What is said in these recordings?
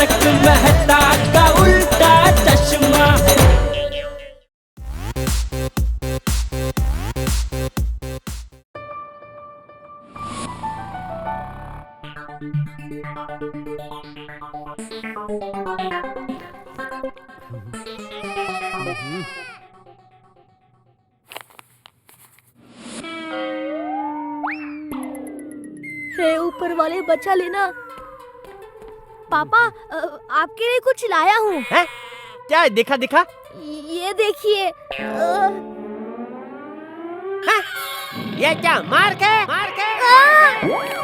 तारक मेहता का उल्टा चश्मा। हे ऊपर वाले बचा लेना। पापा आपके लिए कुछ लाया हूँ। हैं? क्या है? दिखा दिखा। ये देखिए। हाँ? ये क्या मार्क है? मार्क है?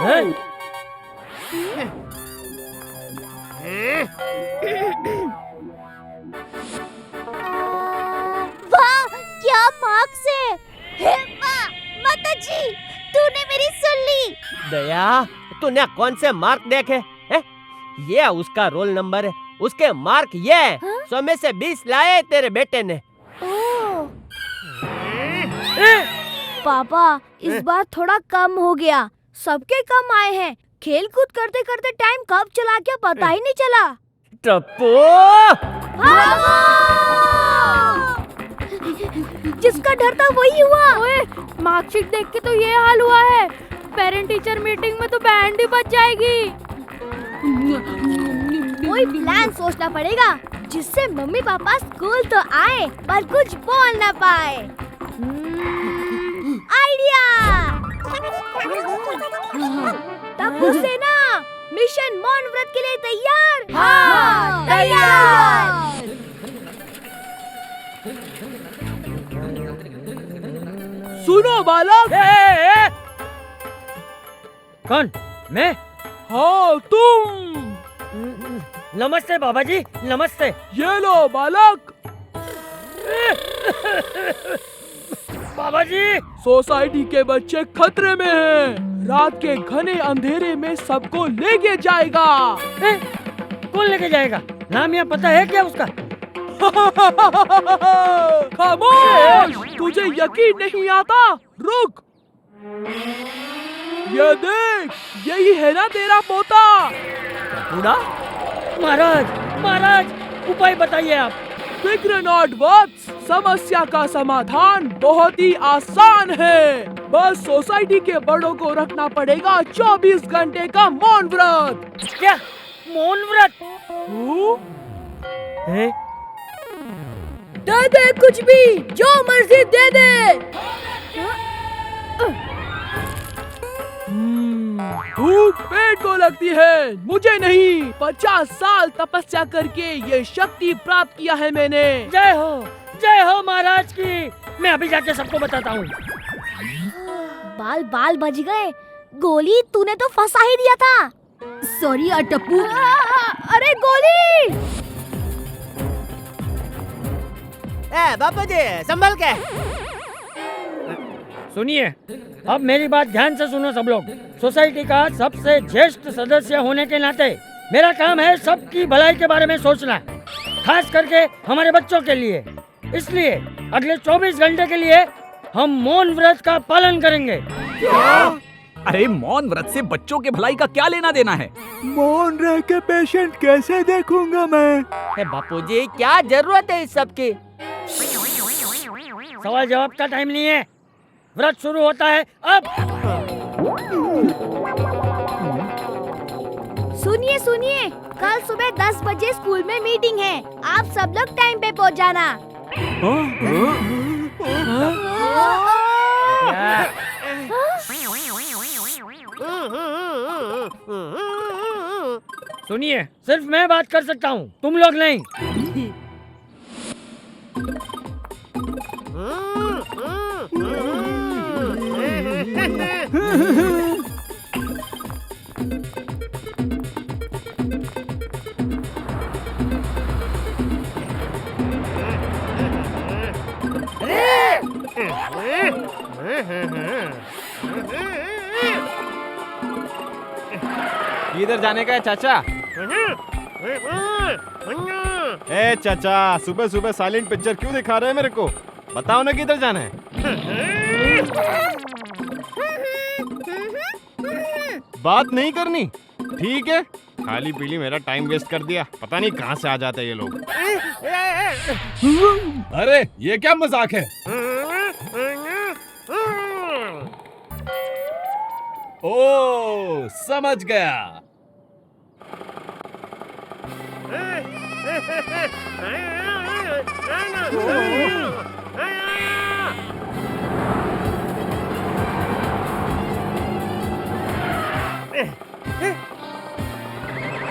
हैं? वाह क्या मार्क्स है। हे माँ, माता जी तूने मेरी सुन ली। दया, तूने कौन से मार्क देखे हैं? ये उसका रोल नंबर है, उसके मार्क ये है। 100 में से 20 लाए तेरे बेटे ने। पापा इस बार थोड़ा कम हो गया। सबके कम आए हैं। खेल कूद करते करते टाइम कब चला गया पता ही नहीं चला। टप्पू! जिसका डर था वही हुआ। ओए, मार्कशीट देख के तो ये हाल हुआ है। पेरेंट टीचर मीटिंग में तो बैंड ही बज जाएगी। कोई प्लान सोचना पड़ेगा जिससे मम्मी पापा स्कूल तो आए पर कुछ बोल ना पाए। आइडिया! टप्पू सेना मिशन मौन व्रत के लिए तैयार? हाँ, तैयार। सुनो बालक। कौन? मैं? हाँ तुम। नमस्ते बाबा जी, नमस्ते। ये लो बालक। बाबा जी, सोसाइटी के बच्चे खतरे में हैं। रात के घने अंधेरे में सबको लेके जाएगा। कौन लेके जाएगा? नाम या पता है क्या उसका? खामोश! तुझे यकीन नहीं आता? रुक। ये देख, यही है ना तेरा पोता? बूढ़ा? महाराज, महाराज, उपाय बताइए आप। फिक्र नॉट वत्स, समस्या का समाधान बहुत ही आसान है। बस सोसाइटी के बड़ों को रखना पड़ेगा 24 घंटे का मौन व्रत। क्या? मौन व्रत? हैं? दे दे कुछ भी, जो मर्जी दे दे। भूख पेट को लगती है, मुझे नहीं। 50 साल तपस्या करके ये शक्ति प्राप्त किया है मैंने। जय हो महाराज की। मैं अभी जाके सबको बताता हूँ। बाल बाल बज गए। गोली तूने तो फंसा ही दिया था। सॉरी टप्पू। अरे गोली! बापू जी संभल के। सुनिए, अब मेरी बात ध्यान से सुनो सब लोग। सोसाइटी का सबसे ज्येष्ठ सदस्य होने के नाते मेरा काम है सबकी भलाई के बारे में सोचना, खास करके हमारे बच्चों के लिए। इसलिए अगले 24 घंटे के लिए हम मौन व्रत का पालन करेंगे। अरे मौन व्रत से बच्चों के भलाई का क्या लेना देना है? मौन रह के पेशेंट कैसे देखूंगा मैं? बापू जी क्या जरूरत है इस सब की? सवाल जवाब का टाइम नहीं है। व्रत शुरू होता है अब। सुनिए सुनिए, कल सुबह 10 बजे स्कूल में मीटिंग है। आप सब लोग टाइम पे पहुंच जाना। सुनिए, सिर्फ मैं बात कर सकता हूँ, तुम लोग नहीं। किधर जाने का है चाचा? ए चाचा, सुबह सुबह साइलेंट पिक्चर क्यों दिखा रहे हैं मेरे को? बताओ ना किधर जाना है। बात नहीं करनी? ठीक है, खाली पीली मेरा टाइम वेस्ट कर दिया। पता नहीं कहाँ से आ जाते ये लोग। अरे ये क्या मजाक है? ओ समझ गया।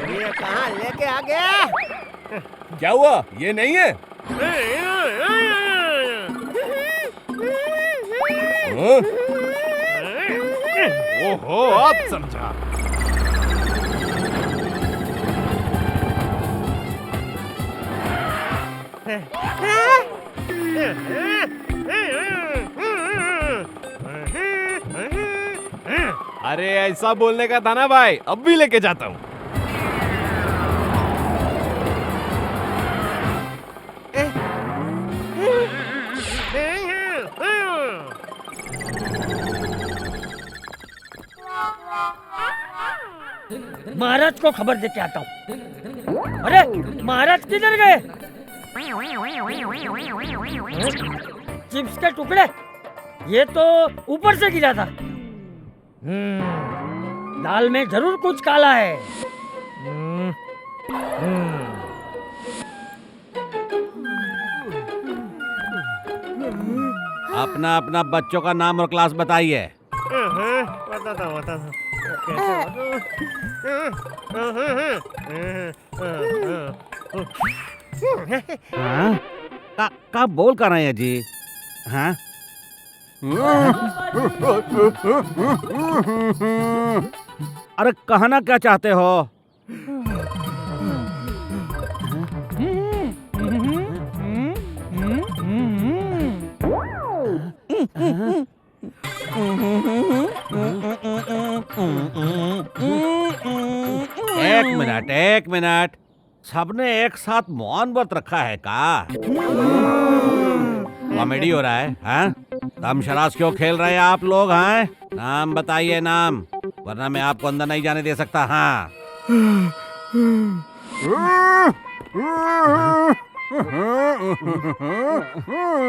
ये कहाँ लेके आ गया? क्या हुआ? ये नहीं है? हाँ? ओहो, अब समझा। अरे ऐसा बोलने का था ना भाई, अब भी लेके जाता हूँ। महाराज को खबर देके आता हूँ। अरे महाराज किधर गए? चिप्स के टुकड़े, ये तो ऊपर से गिरा था। दाल में जरूर कुछ काला है। अपना अपना बच्चों का नाम और क्लास बताइए। हाँ? का बोल कर रहे हैं जी? हाँ? अरे कहना क्या चाहते हो? एक मिनट, सबने एक साथ मौन व्रत रखा है का? कॉमेडी हो रहा है? हाँ? दम शरास क्यों खेल रहे हैं आप लोग? हैं? नाम बताइए, नाम, वरना मैं आपको अंदर नहीं जाने दे सकता। हाँ?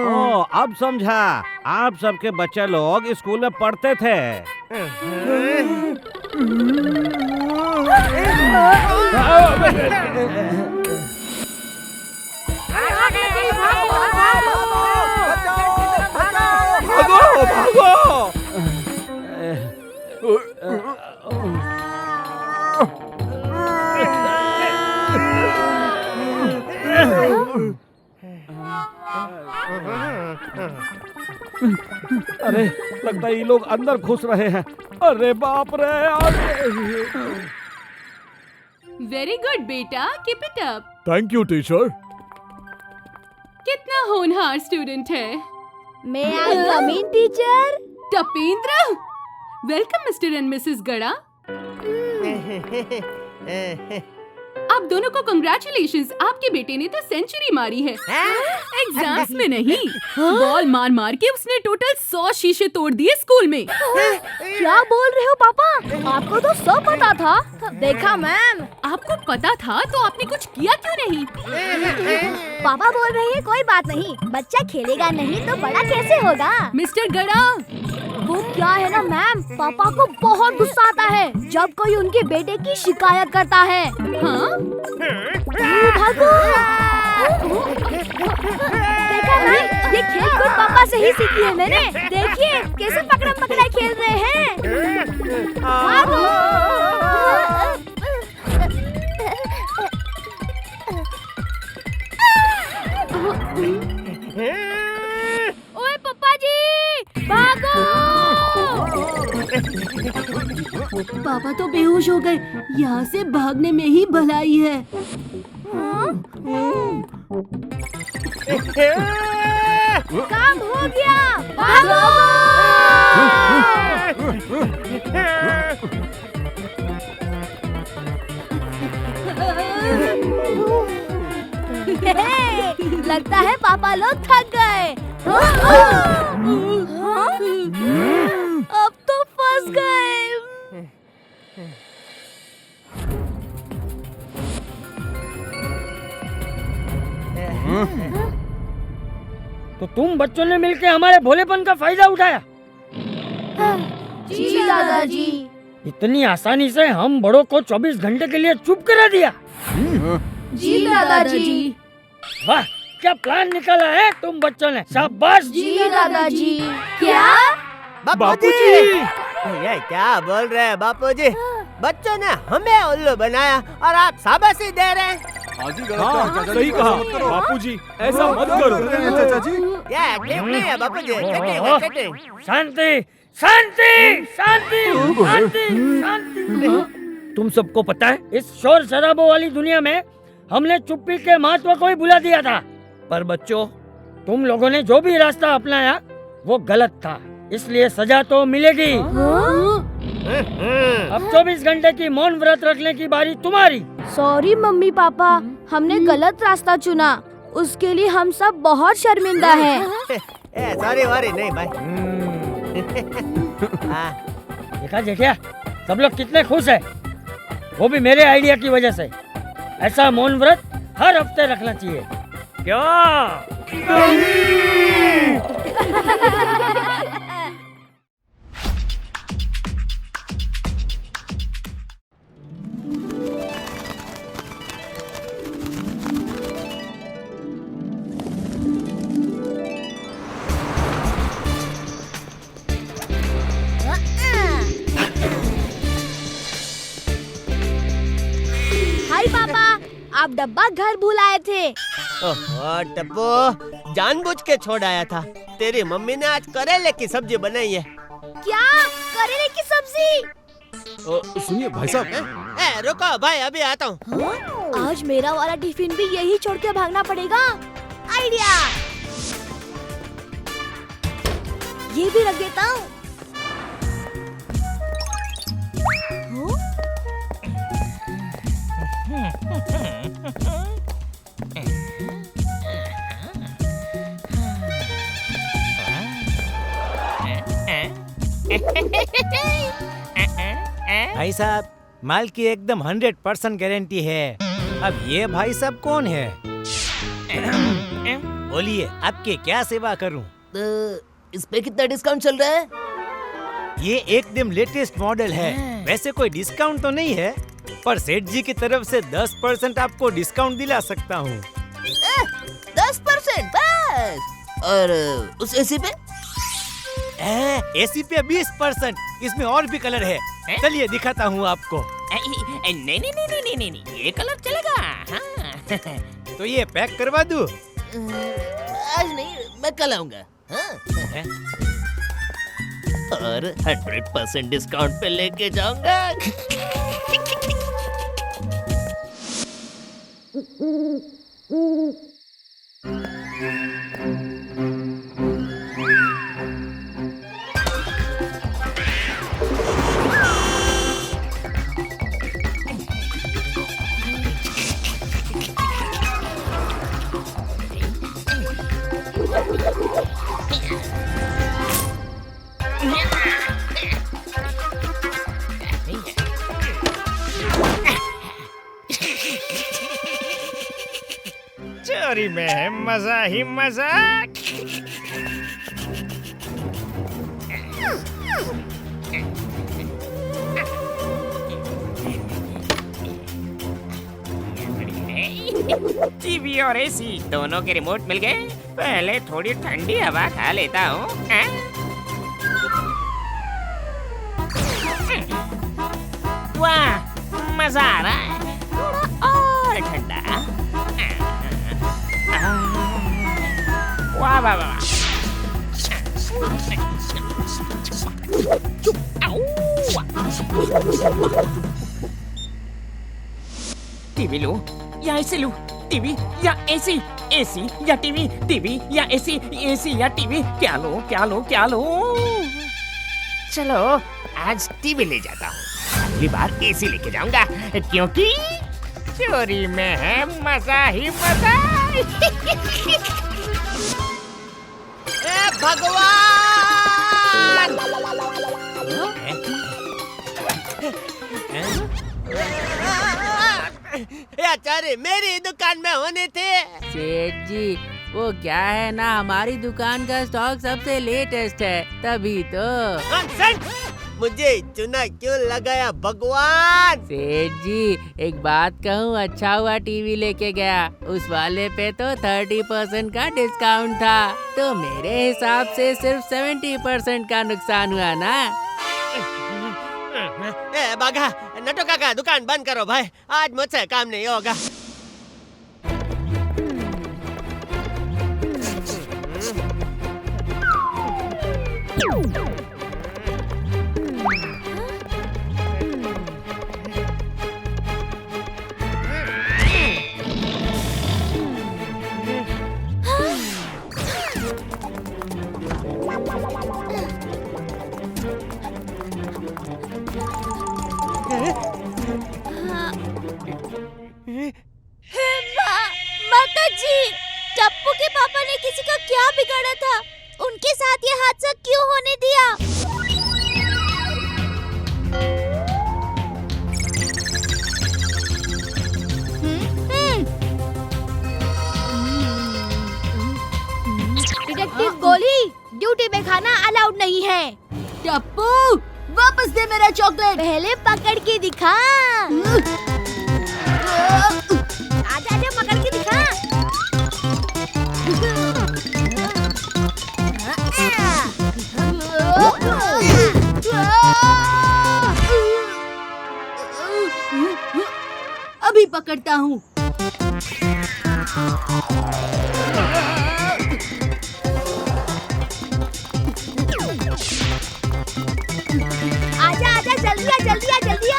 ओ, अब समझा। आप सबके बच्चे लोग स्कूल में पढ़ते थे। भागो भागो। अरे लगता है ये लोग अंदर घुस रहे हैं। अरे बाप रे। वेरी गुड बेटा, keep it up. Thank you teacher. कितना होनहार स्टूडेंट है। May I come in teacher. Tapendra, welcome Mr and Mrs Gada. आप दोनों को कंग्रेचुलेशंस, आपके बेटे ने तो सेंचुरी मारी है। एग्जाम्स में नहीं, बॉल मार मार के उसने टोटल 100 शीशे तोड़ दिए स्कूल में। क्या बोल रहे हो पापा? आपको तो सब पता था। देखा मैम। आपको पता था तो आपने कुछ किया क्यों नहीं? पापा बोल रहे हैं कोई बात नहीं, बच्चा खेलेगा नहीं तो बड़ा कैसे होगा? मिस्टर गड़ा, वो क्या है ना मैम, पापा को बहुत गुस्सा आता है जब कोई उनके बेटे की शिकायत करता है। हाँ? भागो। देखा मैम, ये खेल कूद पापा से ही सीखी है मैंने। देखिए कैसे पकड़म पकड़ाई खेल रहे हैं। भागो। ओए पापा जी, भागो। पापा तो बेहोश हो गए, यहाँ से भागने में ही भलाई है। काम हो गया, भागो। लगता है पापा लोग थक गए। अब तो फंस गए। तो तुम बच्चों ने मिलके हमारे भोलेपन का फायदा उठाया। जी दादाजी। इतनी आसानी से हम बड़ों को 24 घंटे के लिए चुप करा दिया। जी दादाजी। वाह, क्या प्लान निकाला है तुम बच्चों ने, शाबाश। जी दादाजी। क्या? बापूजी, ये क्या बोल रहे हैं बापूजी? बच्चों ने हमें उल्लू बनाया और आप शाबाशी दे रहे हैं। हाँ, सही कहा बापूजी, ऐसा मत करो चाचा जी। ये ठीक नहीं है बापूजी, चटिंग। शांति शांति शांति शांति शांति। तुम सबको पता है, इस शोर शराबों वाली दुनिया में हमने चुप्पी के महत्व को ही भुला दिया था। पर बच्चों, तुम लोगों ने जो भी रास्ता अपनाया वो गलत था, इसलिए सजा तो मिलेगी। अब 24 घंटे की मौन व्रत रखने की बारी तुम्हारी। सॉरी मम्मी पापा, हमने गलत रास्ता चुना, उसके लिए हम सब बहुत शर्मिंदा हैं। सॉरी वारी नहीं भाई। देखा जेठिया, सब लोग कितने खुश हैं, वो भी मेरे आइडिया की वजह से। ऐसा मौन व्रत हर हफ्ते रखना चाहिए, क्यों? हाय पापा, आप डब्बा घर भूल आए थे। ओहो टप्पू, जानबूझ के छोड़ आया था। तेरी मम्मी ने आज करेले की सब्जी बनाई है। क्या? करेले की सब्जी? सुनिए भाई साहब। रुको भाई, अभी आता हूँ। आज मेरा वाला टिफिन भी यही छोड़ के भागना पड़ेगा। आइडिया, ये भी रख देता हूँ। भाई साहब, माल की एकदम 100% गारंटी है। अब ये भाई साहब कौन है? बोलिए, आपके क्या सेवा करूं? इस पे कितना डिस्काउंट चल रहा है? ये एकदम लेटेस्ट मॉडल है। वैसे कोई डिस्काउंट तो नहीं है, पर सेठ जी की तरफ से 10% आपको डिस्काउंट दिला सकता हूँ। 10% बस? और उस एसी पे? एसी पे 20%। इसमें और भी कलर है, चलिए दिखाता हूँ आपको। नहीं, ये कलर चलेगा। हाँ। तो ये पैक करवा दूँ? आज नहीं, मैं कल आऊंगा। हाँ। और 100% डिस्काउंट पे लेके जाऊंगा। चोरी में है मजा ही मजा। टीवी और एसी दोनों के रिमोट मिल गए। पहले थोड़ी ठंडी हवा खा लेता हूँ। वाह, मजा आ रहा है। थोड़ा और ठंडा। वाह वाह वाह। टीवी लो या एसी लो? टीवी या एसी? एसी या टीवी? टीवी या एसी? एसी या टीवी? क्या लो क्या लो क्या लो? चलो आज टीवी ले जाता हूँ, अगली बार एसी लेके जाऊंगा, क्योंकि चोरी में है मजा ही मजा। भगवान! ये चोरी मेरी दुकान में होनी थी। सेठ जी वो क्या है ना, हमारी दुकान का स्टॉक सबसे लेटेस्ट है, तभी तो। नॉनसेंस! मुझे चुना क्यों लगाया भगवान? सेठ जी एक बात कहूँ, अच्छा हुआ टीवी लेके गया, उस वाले पे तो 30% का डिस्काउंट था, तो मेरे हिसाब से सिर्फ 70% का नुकसान हुआ ना। ए बाघा, नटू काका दुकान बंद करो भाई, आज मुझसे काम नहीं होगा। माता जी, टप्पू के पापा ने किसी का क्या बिगाड़ा था? उनके साथ ये हादसा क्यों होने दिया? डिटेक्टिव गोली, ड्यूटी में खाना अलाउड नहीं है। टप्पू वापस दे मेरा चॉकलेट। पहले पकड़ के दिखा। आजा आजा पकड़ के दिखा। अभी पकड़ता हूँ। आजा आजा जल्दी आ जल्दी आ जल्दी आ।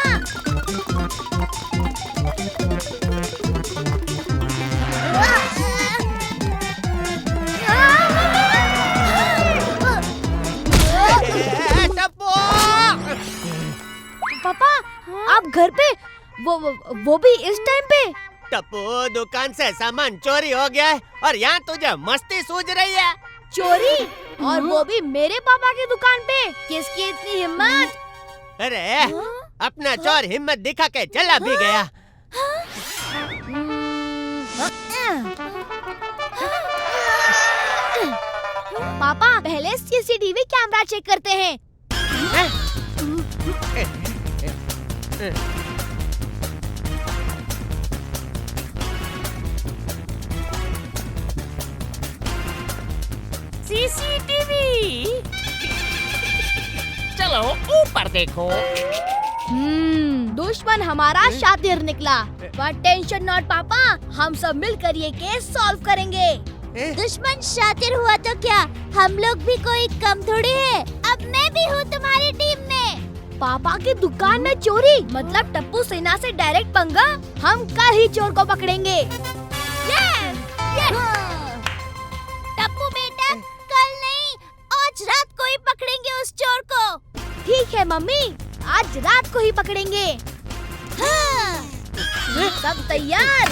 पापा आप घर पे, वो भी इस टाइम पे? टप्पू दुकान से सामान चोरी हो गया है और यहाँ तुझे मस्ती सूझ रही है। चोरी? और वो भी मेरे पापा की दुकान पे? किसकी इतनी हिम्मत? अरे अपना चोर हिम्मत दिखा के चला भी गया। पापा पहले सीसीटीवी कैमरा चेक करते हैं। सीसीटीवी, चलो ऊपर देखो। दुश्मन हमारा शातिर निकला, बट टेंशन नॉट पापा, हम सब मिलकर ये केस सॉल्व करेंगे। दुश्मन शातिर हुआ तो क्या, हम लोग भी कोई कम थोड़ी है। अब मैं भी हूँ तुम्हारी टीम में। पापा की दुकान में चोरी मतलब टप्पू सेना से डायरेक्ट पंगा। हम कल ही चोर को पकड़ेंगे। Yes, yes. टप्पू बेटा कल नहीं, आज रात को ही पकड़ेंगे उस चोर को। ठीक है मम्मी, आज रात को ही पकड़ेंगे। हाँ। सब तैयार?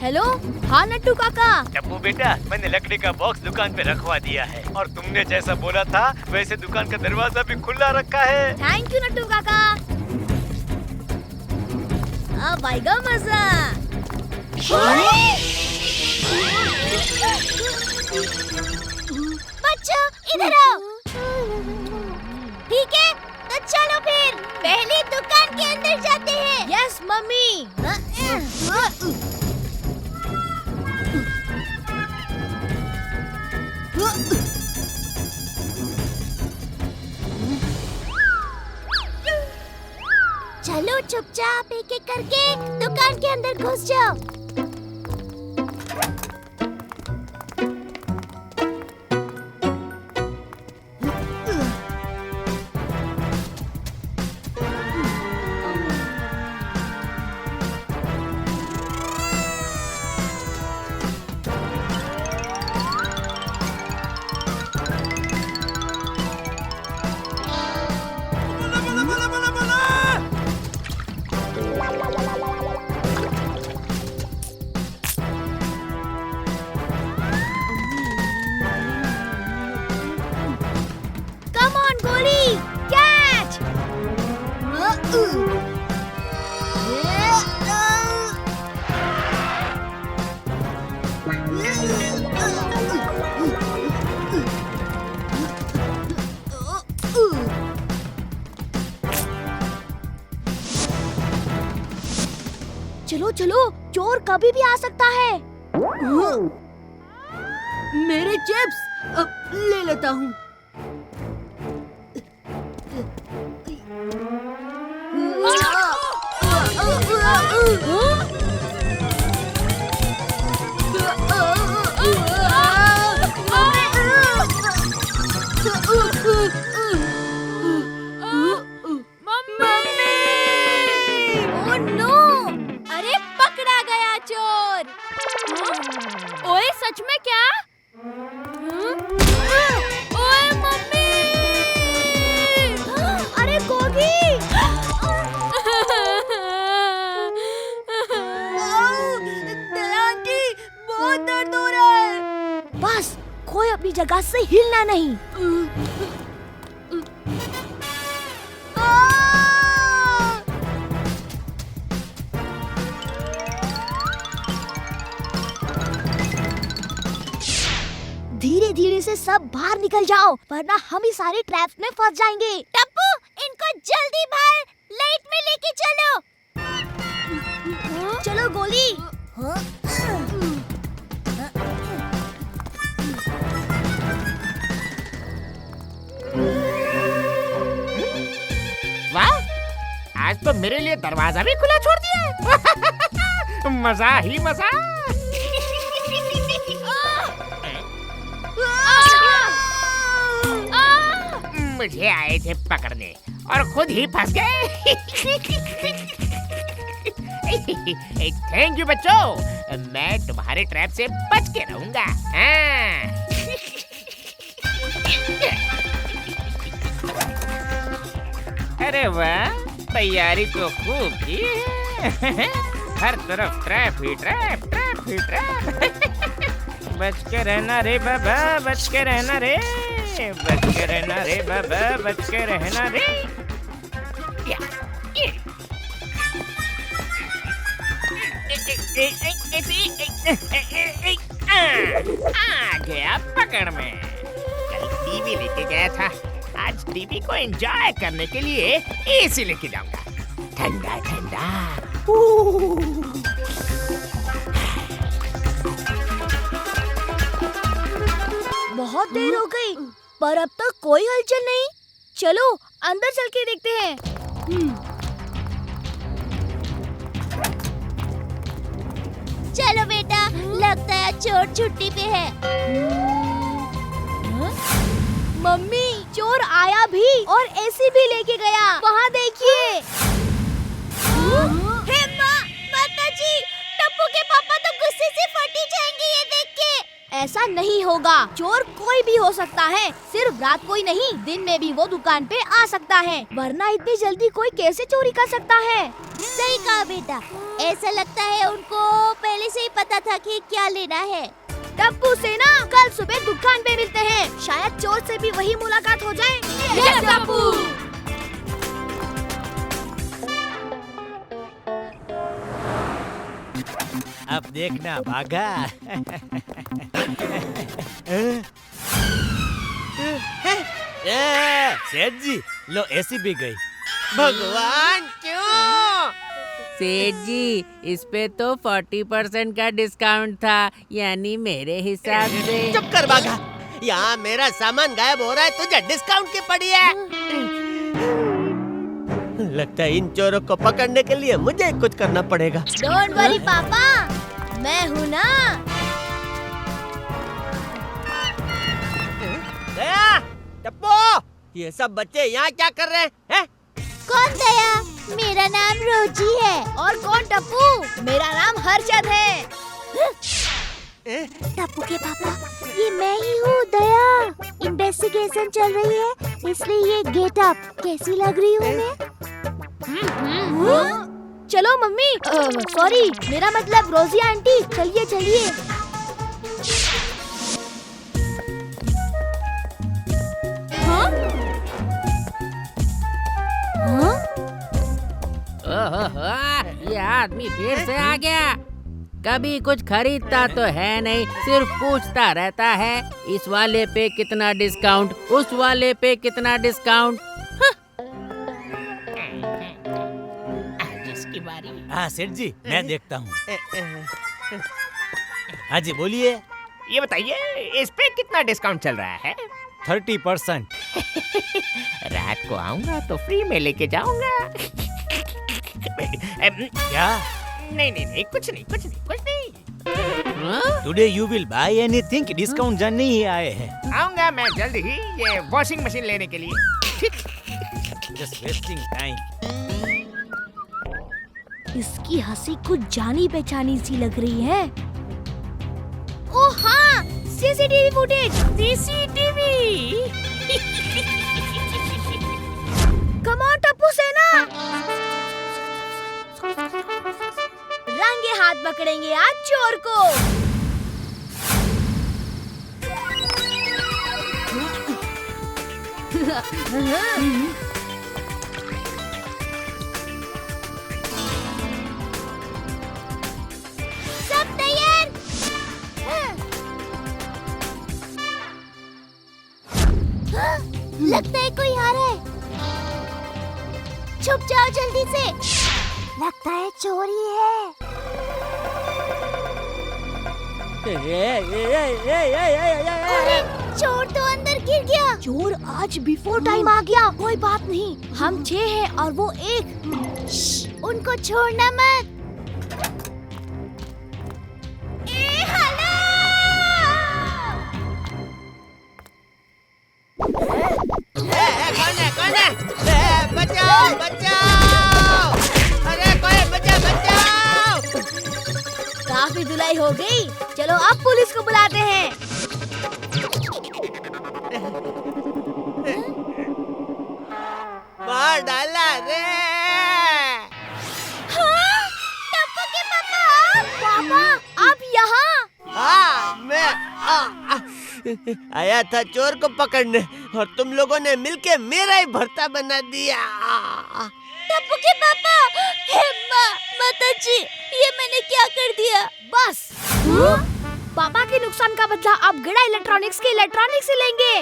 हेलो, हाँ नट्टू काका। टप्पू बेटा, मैंने लकड़ी का बॉक्स दुकान पे रखवा दिया है और तुमने जैसा बोला था वैसे दुकान का दरवाजा भी खुला रखा है। थैंक यू नट्टू काका। अब आएगा मजा। बच्चों इधर आओ। ठीक है तो चलो फिर पहले दुकान के अंदर जाते हैं। Yes mummy. चलो चुपचाप एक एक करके दुकान के अंदर घुस जाओ। चलो चलो, चोर कभी भी आ सकता है। मेरे चिप्स ले लेता हूँ। Oh no! अरे पकड़ा गया चोर। ओए सच में क्या? ओए मम्मी! अरे गोगी! आंटी, बहुत दर्द हो रहा है। बस कोई अपनी जगह से हिलना नहीं। धीरे धीरे से सब बाहर निकल जाओ, वरना हम ही सारे ट्रैप्स में फंस जाएंगे। टप्पू, इनको जल्दी बाहर लाइट में लेके चलो। चलो गोली। वाह, आज तो मेरे लिए दरवाजा भी खुला छोड़ दिया है। मजा ही मजा। मुझे आए थे पकड़ने और खुद ही फंस गए। थैंक यू बच्चों, मैं तुम्हारे ट्रैप से बच के रहूंगा। अरे वाह, तैयारी तो खूब की है। हर तरफ ट्रैप ही ट्रैप, ट्रैप ही ट्रैप। बच के रहना रे बाबा, बच के रहना रे, बच के रहना रे बाबा, बच के रहना रे। आ गया पकड़ में। कल टीवी लेके गया था, आज टीवी को एंजॉय करने के लिए एसी लेके जाऊंगा। ठंडा ठंडा। बहुत देर हो गई, पर अब तक कोई हलचल नहीं। चलो अंदर चल के देखते हैं। चलो बेटा, लगता है चोर छुट्टी पे है। मम्मी, चोर आया भी और एसी भी लेके गया। वहाँ देखिए। हे माँ, माताजी, टप्पू के पापा तो गुस्से से फटी जाएंगे ये देख के। ऐसा नहीं होगा, चोर कोई भी हो सकता है, सिर्फ रात को ही नहीं, दिन में भी वो दुकान पे आ सकता है, वरना इतनी जल्दी कोई कैसे चोरी कर सकता है। सही कहा बेटा, ऐसा लगता है उनको पहले से ही पता था कि क्या लेना है। टप्पू से ना कल सुबह दुकान पे मिलते हैं, शायद चोर से भी वही मुलाकात हो जाए। यस टप्पू। अब देखना भागा। सेठ जी, लो एसी भी गई। भगवान क्यों? सेठ जी, इस पे तो 40% का डिस्काउंट था, यानी मेरे हिसाब से। चुप कर भागा, यहाँ मेरा सामान गायब हो रहा है, तुझे डिस्काउंट की पड़ी है। लगता है इन चोरों को पकड़ने के लिए मुझे कुछ करना पड़ेगा। डोंट वरी पापा, मैं हूँ ना। दया, टप्पू, ये सब बच्चे यहाँ क्या कर रहे हैं? कौन दया? मेरा नाम रोजी है। और कौन टप्पू? मेरा नाम हर्षद है। टप्पू के पापा, ये मैं ही हूँ दया। इन्वेस्टिगेशन चल रही है, इसलिए ये गेटअप कैसी लग रही हूँ मैं? चलो मम्मी, सॉरी, मेरा मतलब रोजी आंटी, चलिए चलिए। ओहो, ये आदमी फिर से आ गया। कभी कुछ खरीदता तो है नहीं, सिर्फ पूछता रहता है, इस वाले पे कितना डिस्काउंट, उस वाले पे कितना डिस्काउंट। आज इसकी बारी। हाँ सेठ जी, मैं देखता हूँ। हाँ जी बोलिए। ये बताइए इस पे कितना डिस्काउंट चल रहा है? 30%। रात को आऊंगा तो फ्री में लेके जाऊंगा। क्या? नहीं, कुछ नहीं। Today you will buy anything? Discount जानने ही आए हैं। आऊंगा मैं जल्द ही ये वॉशिंग मशीन लेने के लिए। Just wasting time. इसकी हंसी कुछ जानी पहचानी सी लग रही है। ओ हाँ, CCTV footage. CCTV. Come on Tappu सेना, रंगे हाथ पकड़ेंगे आज चोर को। सब तैयार? लगता है कोई आ रहा है। छुप जाओ जल्दी से। लगता है चोरी है। अरे चोर तो अंदर गिर गया। चोर आज बिफोर टाइम आ गया। कोई बात नहीं, हम 6 हैं और वो 1। उनको छोड़ना मत। कौन है? बचाओ! अरे कोई बचाओ! काफी धुलाई हो गई, चलो अब पुलिस को बुलाते हैं। मार डाला रे! हाँ? टप्पू के पापा, आप यहाँ? हाँ, मैं आया था चोर को पकड़ने और तुम लोगों ने मिलके मेरा ही भर्ता बना दिया। टप्पू के पापा, हे माताजी, ये मैंने क्या कर दिया? बस। पापा के नुकसान का बदला आप गड़ा इलेक्ट्रॉनिक्स के इलेक्ट्रॉनिक्स से लेंगे।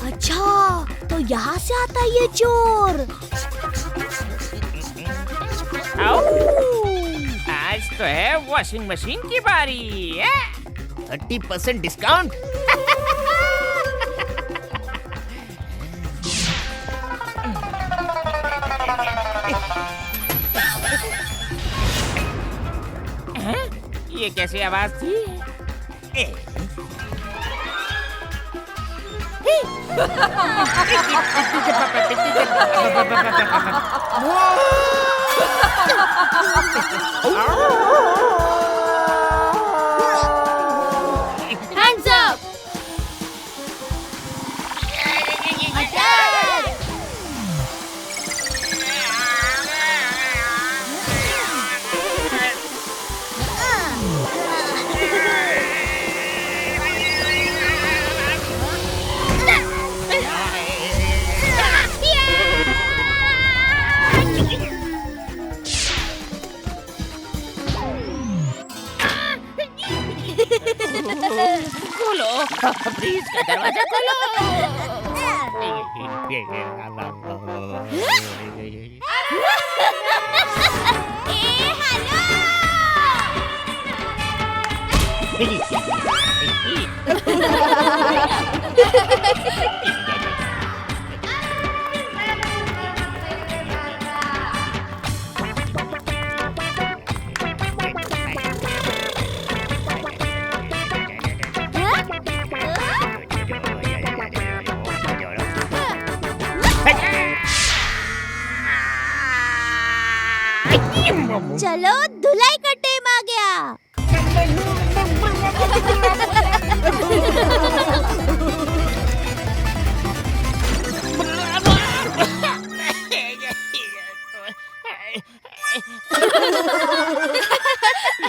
अच्छा, तो यहाँ से आता है ये चोर। आज तो है वॉशिंग मशीन की बारी। 30% डिस्काउंट। ये कैसी आवाज थी? Hands up! Attack! खोलो, प्लीज का दरवाजा खोलो। चलो, धुलाई का टाइम आ गया।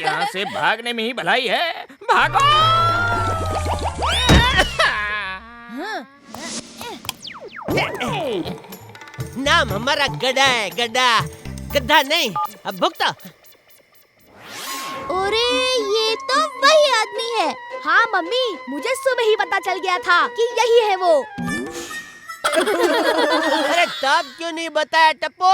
यहाँ से भागने में ही भलाई है। भागो! नाम हमारा गधा है, गधा, गधा नहीं। अब भुगता। अरे ये तो वही आदमी है। हाँ मम्मी, मुझे सुबह ही पता चल गया था कि यही है वो। अरे तब क्यों नहीं बताया टप्पू?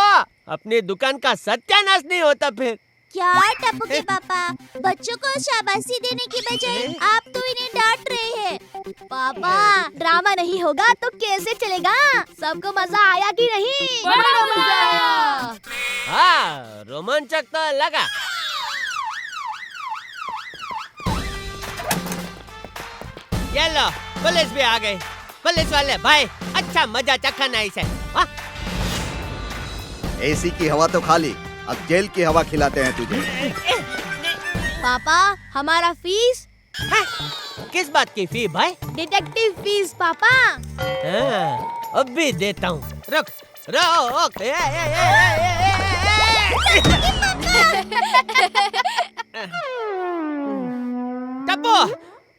अपनी दुकान का सत्यानाश नहीं होता फिर। क्या टप्पू के पापा, बच्चों को शाबाशी देने की बजाय आप तो इन्हें डांट रहे हैं। पापा, ड्रामा नहीं होगा तो कैसे चलेगा? सबको मजा आया कि नहीं? बड़ा मजा आया। हाँ, रोमांचक तो लगा। ये लो, पुलिस भी आ गई। पुलिस वाले भाई, अच्छा मजा चखा नहीं से। एसी की हवा तो खाली, अब जेल की हवा खिलाते हैं तुझे। पापा, हमारा फीस? किस बात की फी भाई? डिटेक्टिव फीस पापा। अब भी देता हूँ। रुक, रोक। टप्पू,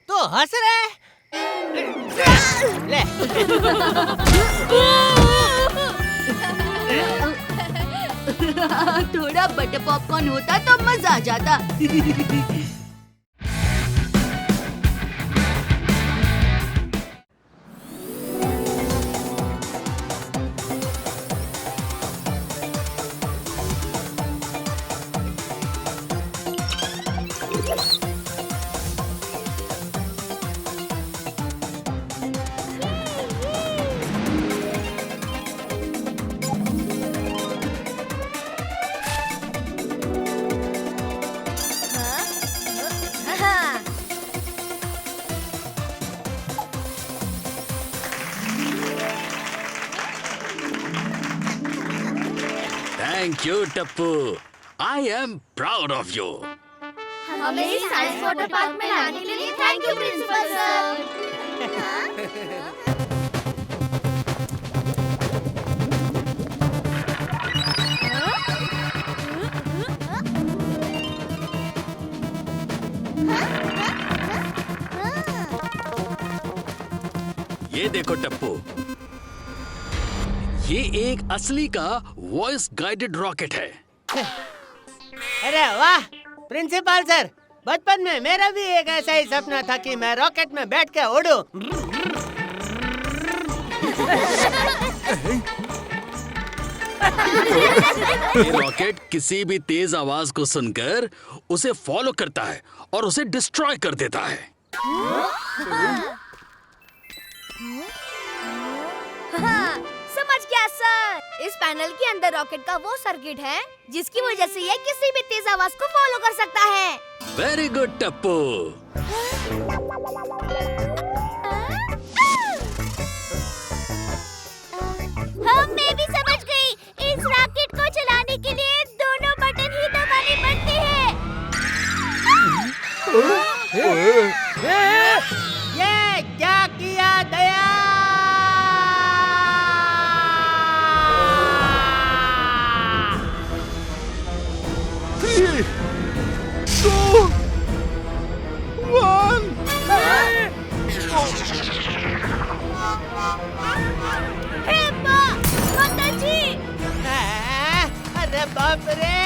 तू हंस रहे? ले। थोड़ा बटर पॉपकॉर्न होता तो मजा आ जाता। Thank you, Tappu. I am proud of you. हमें साइंस वाटर पार्क में लाने के लिए थैंक यू प्रिंसिपल सर। ये देखो टप्पू, ये एक असली का वॉइस गाइडेड रॉकेट है। अरे वाह प्रिंसिपल सर, बचपन में मेरा भी एक ऐसा ही सपना था कि मैं रॉकेट में बैठ के उड़ूं। ये रॉकेट किसी भी तेज आवाज को सुनकर उसे फॉलो करता है और उसे डिस्ट्रॉय कर देता है। हाँ, समझ गया सर। इस पैनल के अंदर रॉकेट का वो सर्किट है जिसकी वजह से ये किसी भी तेज आवाज को फॉलो कर सकता है। Very good Tappu. हाँ, मैं भी समझ गई। इस रॉकेट को चलाने के लिए दोनों बटन ही दबाने पड़ते हैं। ये क्या किया दया? अरे बाप रे!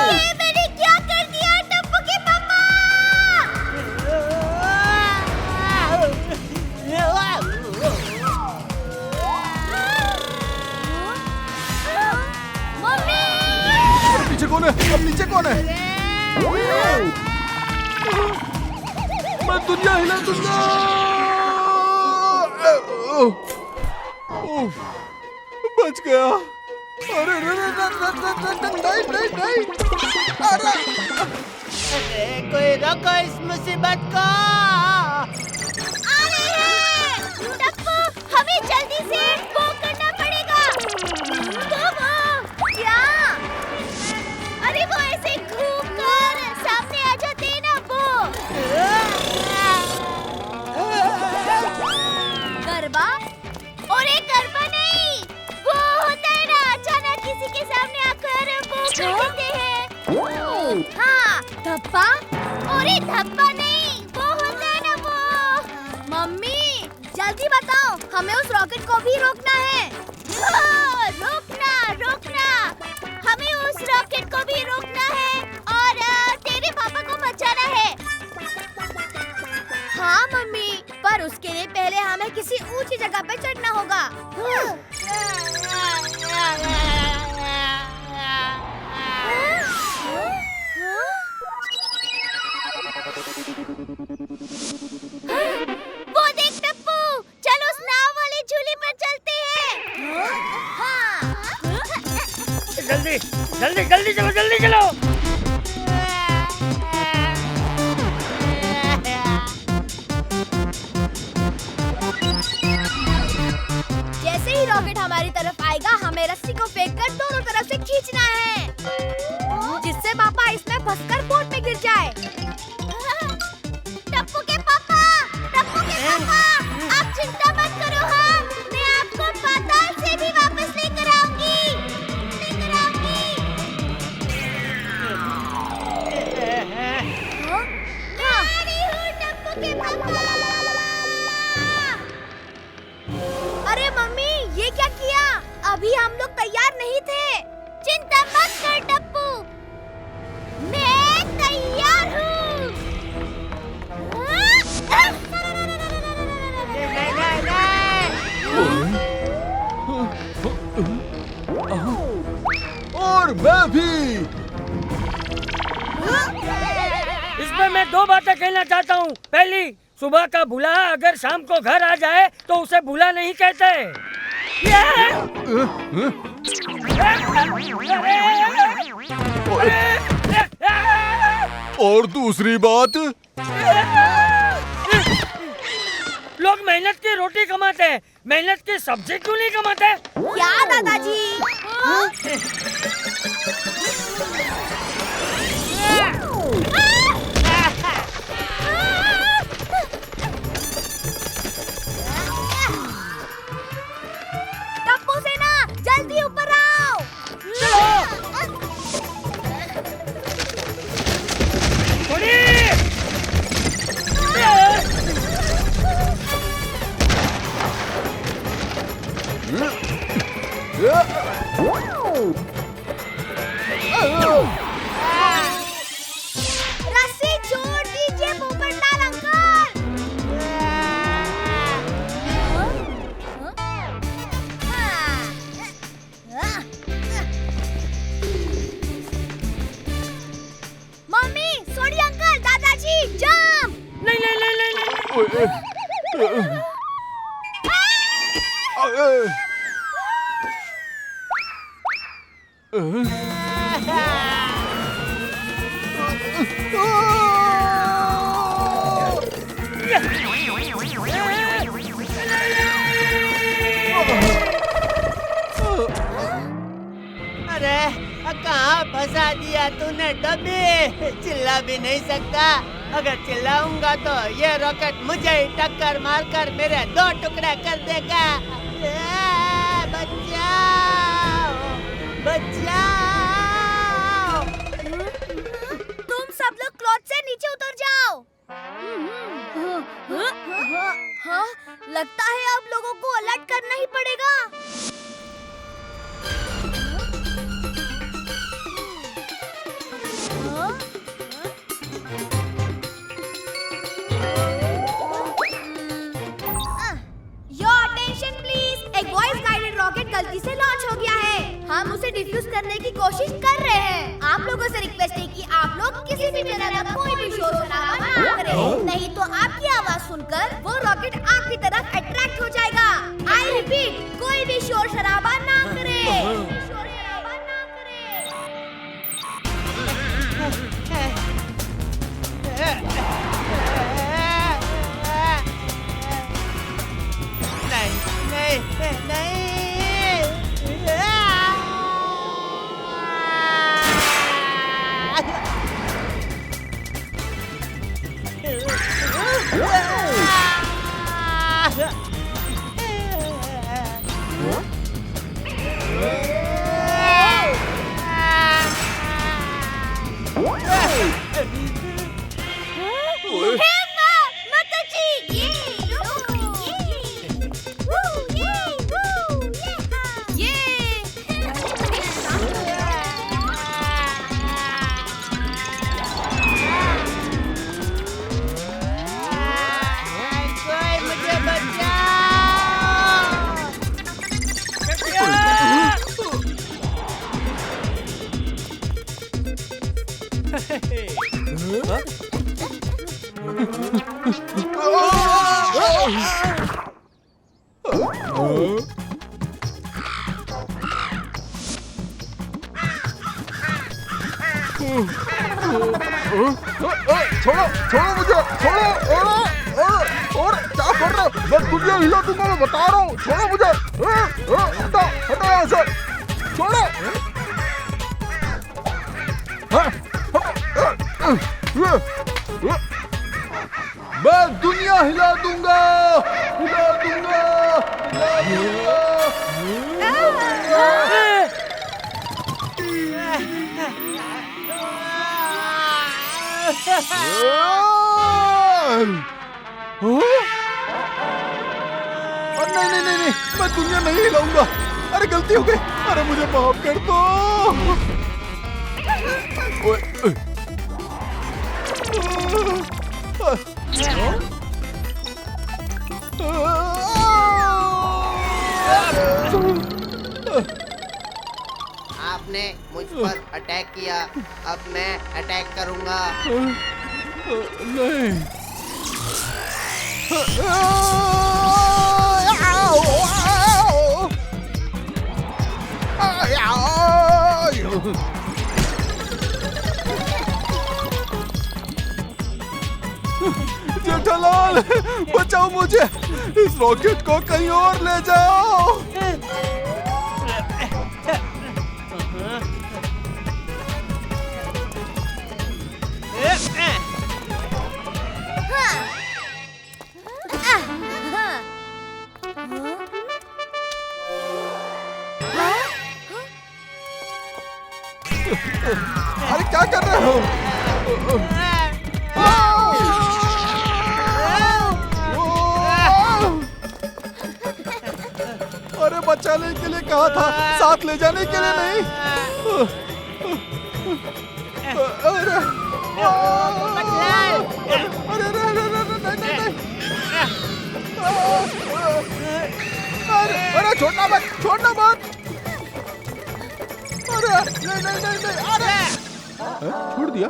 ये मैंने क्या कर दिया टप्पू के पापा? मम्मी! पीछे कौन है? अब नीचे कौन है? मैं दुनिया हिला दूंगा। बच गया। अरे नहीं। अरे कोई रोको इस मुसीबत को। आ रहे हैं। टप्पू, हमें जल्दी से वो करना पड़ेगा। तो वो क्या? अरे वो ऐसे घूम कर सामने आ जाते हैं ना वो। गरबा? और एक गरबा नहीं, वो होता है ना अचानक किसी के सामने आकर वो कर देते हैं। हाँ, धप्पा? और एक धप्पा नहीं, वो होता है ना वो। मम्मी, जल्दी बताओ, हमें उस रॉकेट को भी रोकना है। रोकना, हमें उस रॉकेट को भी रोकना है। हमें किसी ऊंची जगह पे चढ़ना होगा। वो देख टप्पू, चलो उस नाव वाले झूले पर चलते हैं। जल्दी जल्दी जल्दी चलो, जल्दी चलो। जैसे ही रॉकेट हमारी तरफ आएगा, हमें रस्सी को फेंककर दोनों तरफ से खींचना है, जिससे पापा इसमें फंसकर बोट में गिर जाए। टप्पू के पापा, आप चिंता मत करो, हाँ, मैं आपको पाताल से भी वापस लेकर आऊंगी। टप्पू के पापा। अरे मम्मी, ये क्या किया? अभी हम लोग तैयार नहीं थे। चिंता मत कर टप्पू, मैं तैयार हूँ। और मैं भी। इसमें मैं दो बातें कहना चाहता हूँ। पहली, सुबह का भूला अगर शाम को घर आ जाए तो उसे भूला नहीं कहते। और दूसरी बात, लोग मेहनत की रोटी कमाते हैं, मेहनत की सब्जी क्यों नहीं कमाते? क्या दादाजी? टप्पू सेना, जल्दी ऊपर आओ। रस्सी छोड़ दीजिए पोपटलाल अंकल। मम्मी, सोडी अंकल, दादाजी, जंप। नहीं नहीं नहीं नहीं, नहीं। अरे कहाँ फंसा दिया तूने डब्बी? चिल्ला भी नहीं सकता। अगर चिल्लाऊंगा तो ये रॉकेट मुझे ही टक्कर मारकर मेरे 2 टुकड़े कर देगा। बचाओ, बचाओ। तुम सब लोग क्लॉथ से नीचे उतर जाओ। हाँ, लगता है अब लोगों को अलर्ट करना ही पड़ेगा। Your attention please, एक वॉइस गाइडेड रॉकेट गलती से लॉन्च हो गया है। हम उसे डिफ्यूज करने की कोशिश कर रहे हैं। आप लोगों से रिक्वेस्ट है कि आप लोग किसी भी तरह का कोई भी शोर शराबा ना करें, नहीं तो आपकी आवाज सुनकर वो रॉकेट आपकी तरफ अट्रैक्ट हो जाएगा। आई रिपीट, कोई भी शोर शराबा ना करें। छोड़ो छोड़ो मुझे, छोड़ो। और क्या कर रहे हो? मैं दुनिया हिला दूंगा, मैं बता रहा हूँ। छोड़ो मुझे, हटाओ हटाओ यहाँ से, छोड़ो। मैं दुनिया हिला दूंगा, हिला दूंगा, नहीं, मैं दुनिया नहीं हिलाऊंगा। अरे गलती हो गई, अरे मुझे माफ कर दो। आपने मुझ पर अटैक किया, अब मैं अटैक करूंगा। नहीं। जेठालाल, बचाओ मुझे, इस रॉकेट को कहीं और ले जाओ। अरे क्या कर रहे हो? अरे बचाने के लिए कहा था, साथ ले जाने के लिए नहीं। अरे अरे छोड़ना मत, छोड़ना मत। अरे नहीं, अरे छोड़ दिया।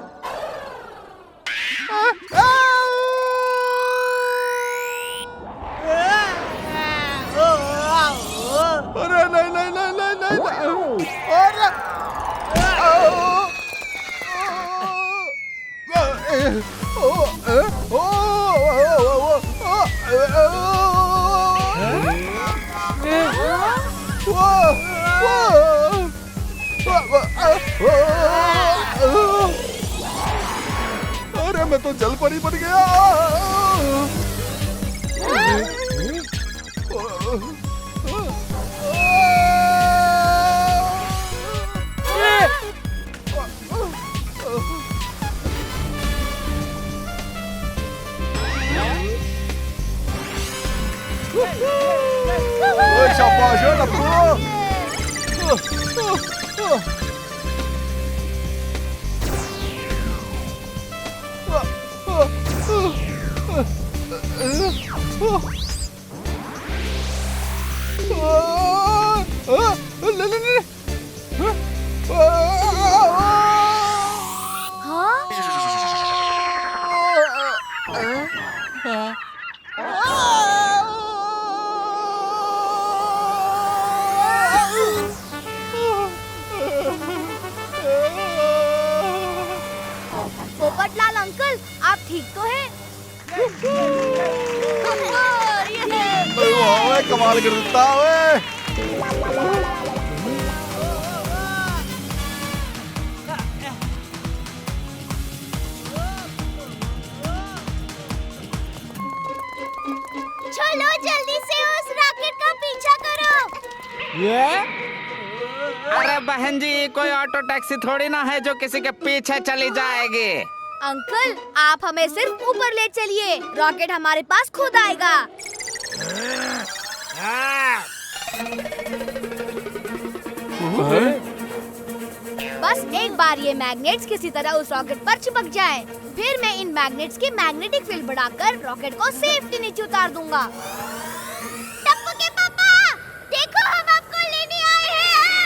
अरे नहीं, अरे अरे मैं तो जल परी बन गया। शाबाश टप्पू। पोपटलाल अंकल, आप ठीक तो हैं? कमाल कर देता है। चलो जल्दी से उस रॉकेट का पीछा करो। ये? अरे बहन जी, कोई ऑटो टैक्सी थोड़ी ना है जो किसी के पीछे चली जाएगी। अंकल, आप हमें सिर्फ ऊपर ले चलिए, रॉकेट हमारे पास खुद आएगा। बस एक बार ये मैग्नेट्स किसी तरह उस रॉकेट पर चिपक जाएं, फिर मैं इन मैग्नेट्स की मैग्नेटिक फील्ड बढ़ाकर रॉकेट को सेफ्टी नीचे उतार दूंगा। टप्पू के पापा, देखो हम आपको लेने आए हैं।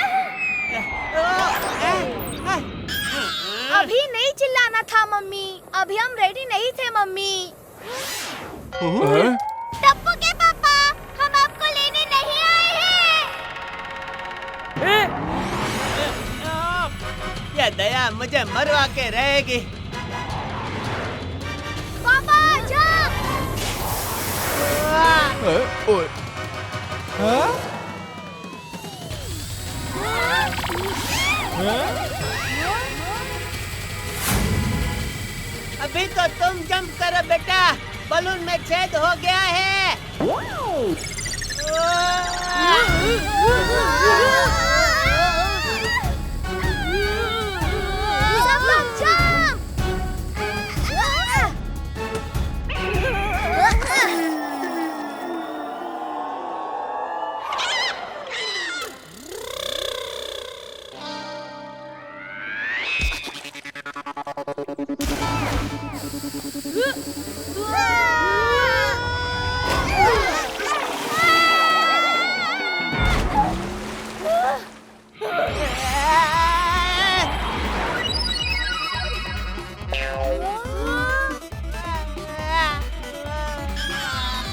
अभी नहीं चिल्ला अभी हम रेडी नहीं थे मम्मी। हैं? टप्पू के पापा, हम आपको लेने नहीं आए हैं। ये दया मुझे मरवा के रहेगी। पापा जंप! ओए हाँ? अभी तो तुम जंप करो बेटा, बलून में छेद हो गया है। सब लोग जंप!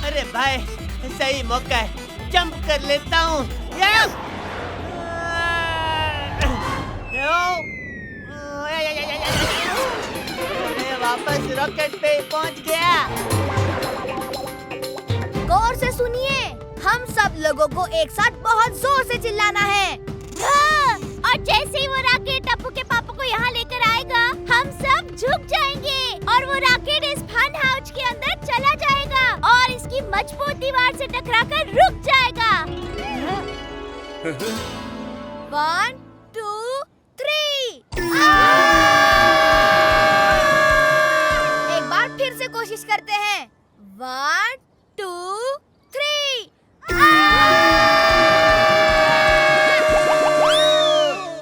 अरे भाई, सही मौका है, जंप कर लेता हूँ। यस! मैं वापस रॉकेट पे पहुँच गया। गौर से सुनिए, हम सब लोगों को एक साथ बहुत जोर से चिल्लाना है। और जैसे ही वो रॉकेट टप्पू के पापा को यहाँ लेकर आएगा, हम सब झुक जाएंगे और वो रॉकेट इस फन हाउस के अंदर चला जाएगा और इसकी मजबूत दीवार से टकराकर रुक जाएगा। 1, 2, 3 एक बार फिर से कोशिश करते हैं। 1, 2, 3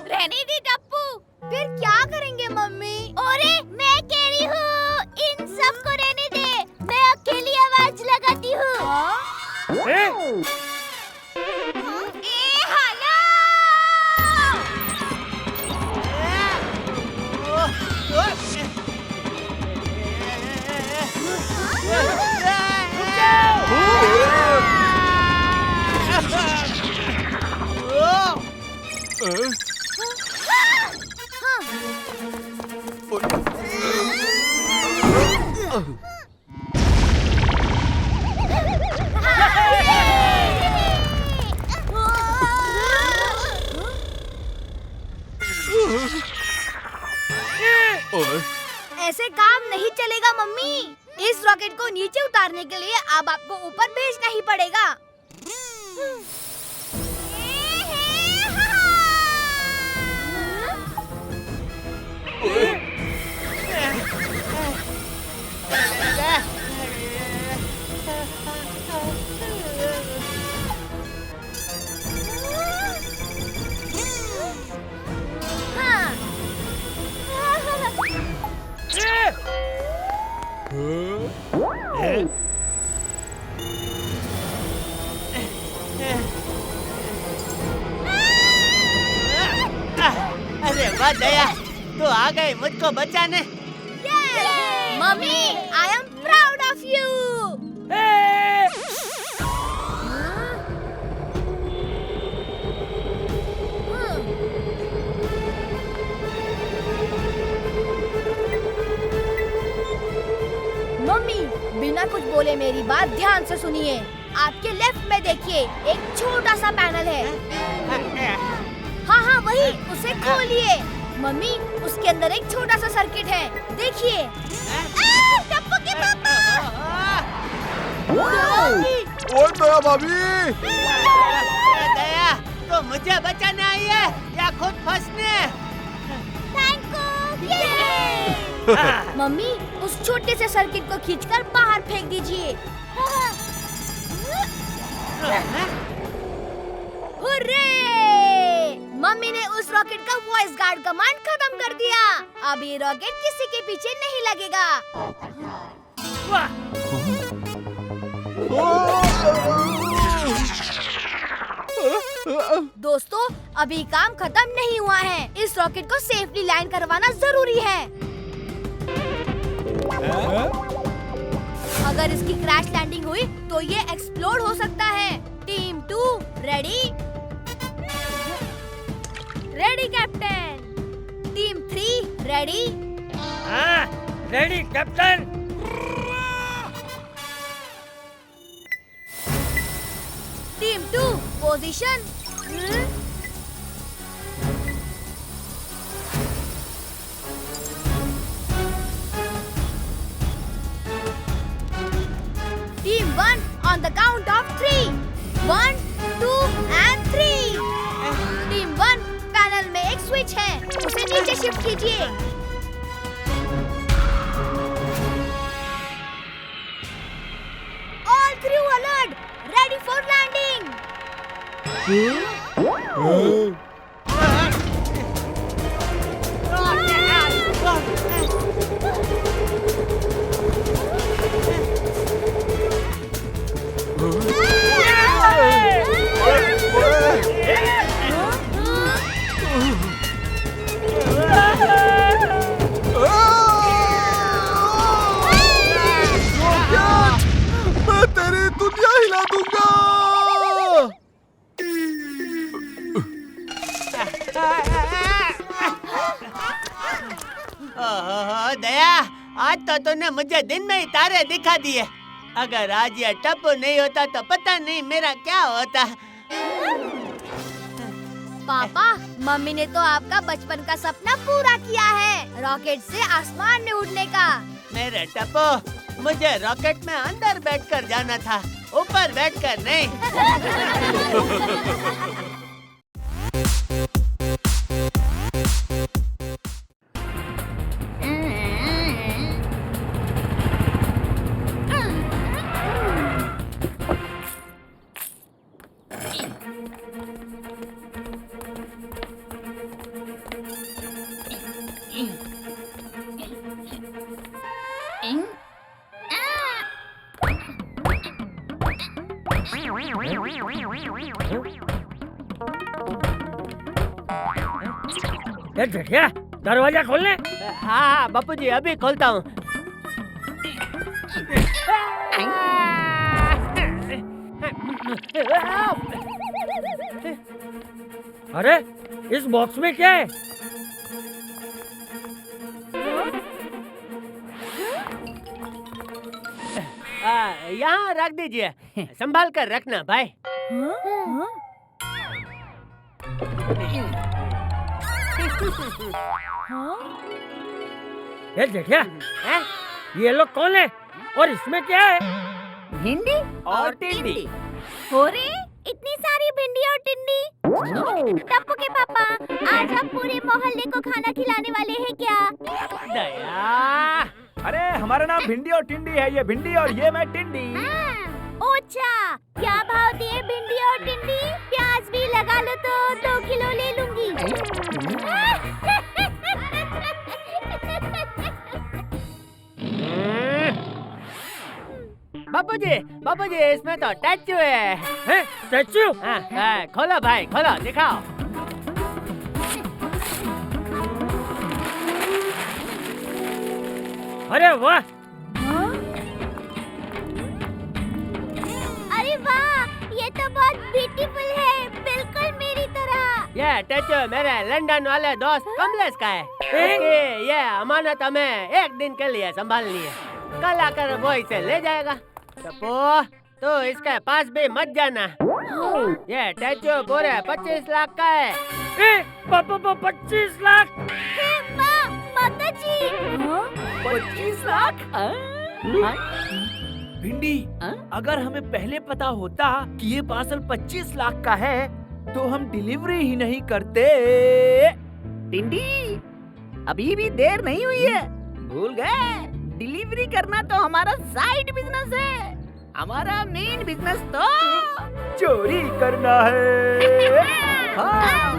रहने दी टप्पू, फिर क्या करेंगे मम्मी? अरे मैं कह रही हूँ, इन सबको रहने दे, मैं अकेली आवाज लगाती हूँ। ऐसे काम नहीं चलेगा मम्मी। इस रॉकेट को नीचे उतारने के लिए अब आपको ऊपर भेजना ही पड़ेगा। अरे वाह दया, तू आ गई मुझको बचाने। Mummy, I am proud of you. Mummy, बिना कुछ बोले मेरी बात ध्यान से सुनिए। आपके लेफ्ट में देखिए, एक छोटा सा पैनल है। हाँ हाँ वही, उसे खोलिए। मम्मी, उसके अंदर एक छोटा सा सर्किट है, देखिए। टप्पू के पापा! ओए दया भाभी! दया, तो मुझे बचाने आई है या खुद फंसने? मम्मी, उस छोटे से सर्किट को खींचकर बाहर फेंक दीजिए। हुर्रे! मम्मी ने उस रॉकेट का वॉइस गार्ड कमांड खत्म कर दिया। अब ये रॉकेट किसी के पीछे नहीं लगेगा। दोस्तों, अभी काम खत्म नहीं हुआ है। इस रॉकेट को सेफली लैंड करवाना जरूरी है। अगर इसकी क्रैश लैंडिंग हुई तो ये एक्सप्लोड हो सकता है। Team 2 ready? Ready captain. Team 3 ready? हाँ, ready captain. Team 2 position. Team 1 on the count of 3. 1, 2 and 3. Team 1 panel में एक स्विच है, उसे नीचे शिफ्ट कीजिए। All crew alert, ready for landing. मैं तेरी दुनिया हिला दूंगा। ओहो दया, आज तो तूने मुझे दिन में ही तारे दिखा दिए। अगर आज ये टप्पू नहीं होता तो पता नहीं मेरा क्या होता। पापा, मम्मी ने तो आपका बचपन का सपना पूरा किया है, रॉकेट से आसमान में उड़ने का। मेरे टप्पू, मुझे रॉकेट में अंदर बैठकर जाना था, ऊपर बैठकर नहीं। क्या दरवाजा खोलने? हाँ बापूजी, अभी खोलता हूँ। अरे इस बॉक्स में क्या है? यहाँ रख दीजिए, संभाल कर रखना भाई। ये देखिए, ये लोग कौन है और इसमें क्या है? भिंडी और टिंडी। हो रे, इतनी सारी भिंडी और टिंडी। टप्पू के पापा, आज आप पूरे मोहल्ले को खाना खिलाने वाले हैं क्या? दया, अरे हमारा नाम भिंडी और टिंडी है, ये भिंडी और ये मैं टिंडी। ओछा, क्या भाव दिए भिंडी और टिंडी? प्याज भी लगा लो तो 2 किलो ले लूंगी। बापूजी, बापूजी, इसमें तो स्टैचू है। स्टैचू? हाँ, खोलो भाई, खोलो, दिखाओ। अरे वाह! अरे वाह, ये तो बहुत ब्यूटीफुल है, बिल्कुल मेरी तरह। ये स्टैचू मेरे लंदन वाले दोस्त कमलेश का है। उसकी ये अमानत हमें 1 दिन के लिए संभालनी है, कल आकर वो इसे ले जाएगा। टप्पू, तो इसके पास भी मत जाना। ये स्टैचू पूरे 25 लाख का है। 25 लाख? माता जी, 25 लाख? भिंडी, अगर हमें पहले पता होता कि ये पार्सल 25 लाख का है तो हम डिलीवरी ही नहीं करते। टिंडी, अभी भी देर नहीं हुई है, भूल गए? डिलीवरी करना तो हमारा साइड बिजनेस है, हमारा मेन बिजनेस तो चोरी करना है। हाँ।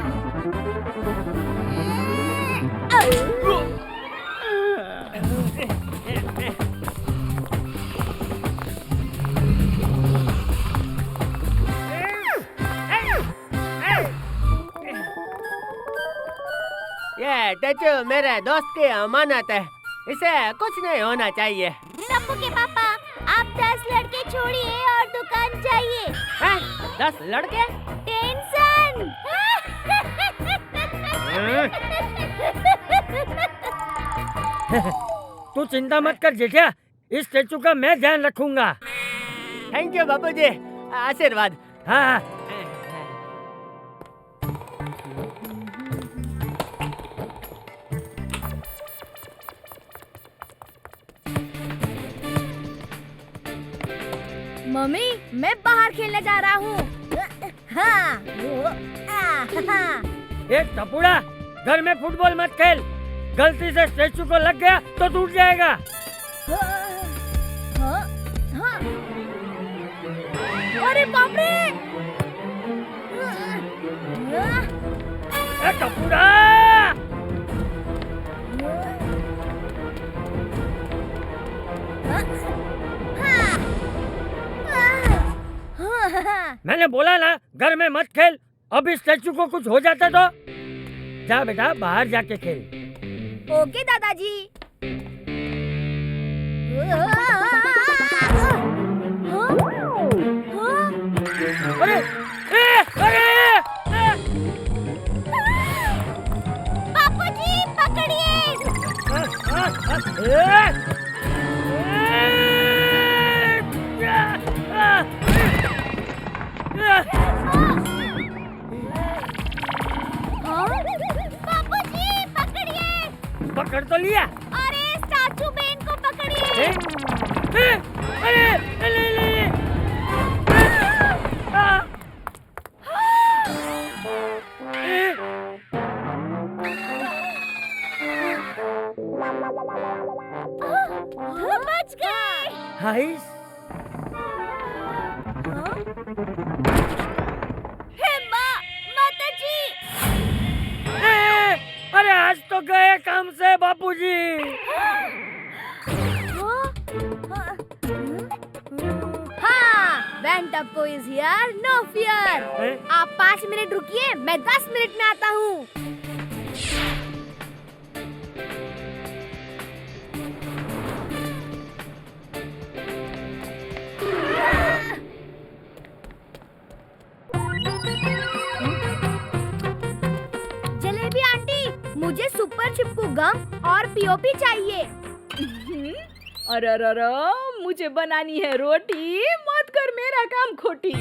ये स्टैचू मेरे दोस्त की अमानत है, इसे कुछ नहीं होना चाहिए। टप्पू के पापा, आप 10 लड़के छोड़िए और दुकान जाइए। हैं? 10 लड़के? टेंशन। तू चिंता मत कर जेठिया, इस स्टेचू का मैं ध्यान रखूंगा। थैंक यू बापूजी, आशीर्वाद। हाँ। मम्मी, मैं बाहर खेलने जा रहा हूँ। हाँ। एक टपुड़ा, घर में फुटबॉल मत खेल। गलती से स्टेचू को लग गया तो टूट जाएगा। अरे बाप रे! टपुड़ा! मैंने बोला ना घर में मत खेल। अब इस स्टेचू को कुछ हो जाता तो जा बेटा, बाहर जाके खेल। ओके दादाजी। अरे बापूजी पकड़िए। बापूजी पकड़िए। पकड़ तो लिया। अरे स्टैचू बेन को पकड़िए। अरे बच गए। हाइस। माताजी। अरे आज तो गए काम से बापूजी। हाँ, when Tappo is here, no fear. आप 5 मिनट रुकिए, मैं 10 मिनट में आता हूँ। जलेबी आंटी, मुझे सुपर चिपकू गम और पीओपी चाहिए। अरे मुझे बनानी है रोटी, मत कर मेरा काम खोटी।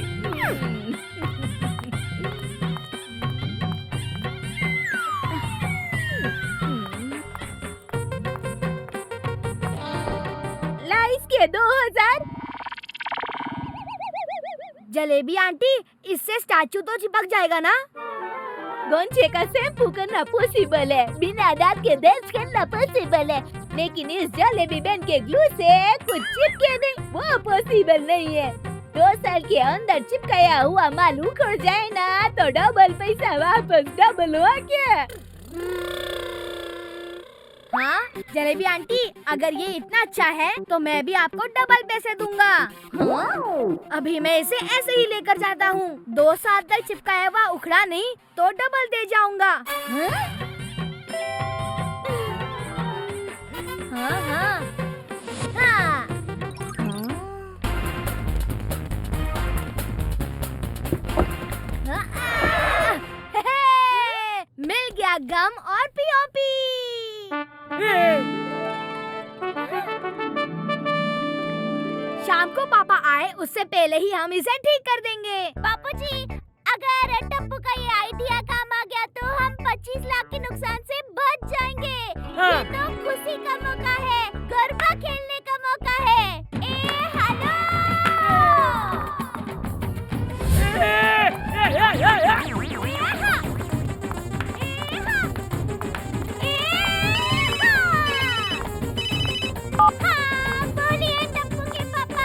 ला इसके 2000। जलेबी आंटी, इससे स्टैचू तो चिपक जाएगा ना? गोंचे का शैम्पू करना पॉसिबल है, बिना दांत के ब्रश करना पॉसिबल है, लेकिन इस जलेबी बेन के ग्लू से कुछ चिपके नहीं, वो पॉसिबल नहीं है। 2 साल के अंदर चिपकाया हुआ माल उखड़ जाए ना तो डबल पैसा वापस डबल हुआ क्या? हाँ जलेबी आंटी, अगर ये इतना अच्छा है तो मैं भी आपको डबल पैसे दूंगा। हाँ? अभी मैं इसे ऐसे ही लेकर जाता हूँ। 2 साल तक चिपकाया हुआ उखड़ा नहीं तो डबल दे जाऊंगा। हाँ? हाँ हाँ हाँ। मिल गया गम और पीओपी। शाम को पापा आए उससे पहले ही हम इसे ठीक कर देंगे। बापूजी, अगर टप्पू का ये आइडिया काम आ गया तो हम 25 लाख के नुकसान से बच जाएंगे। हाँ। ये तो खुशी का मौका है, गरबा खेलने का मौका है। हेलो। बोलिए टप्पू के पापा।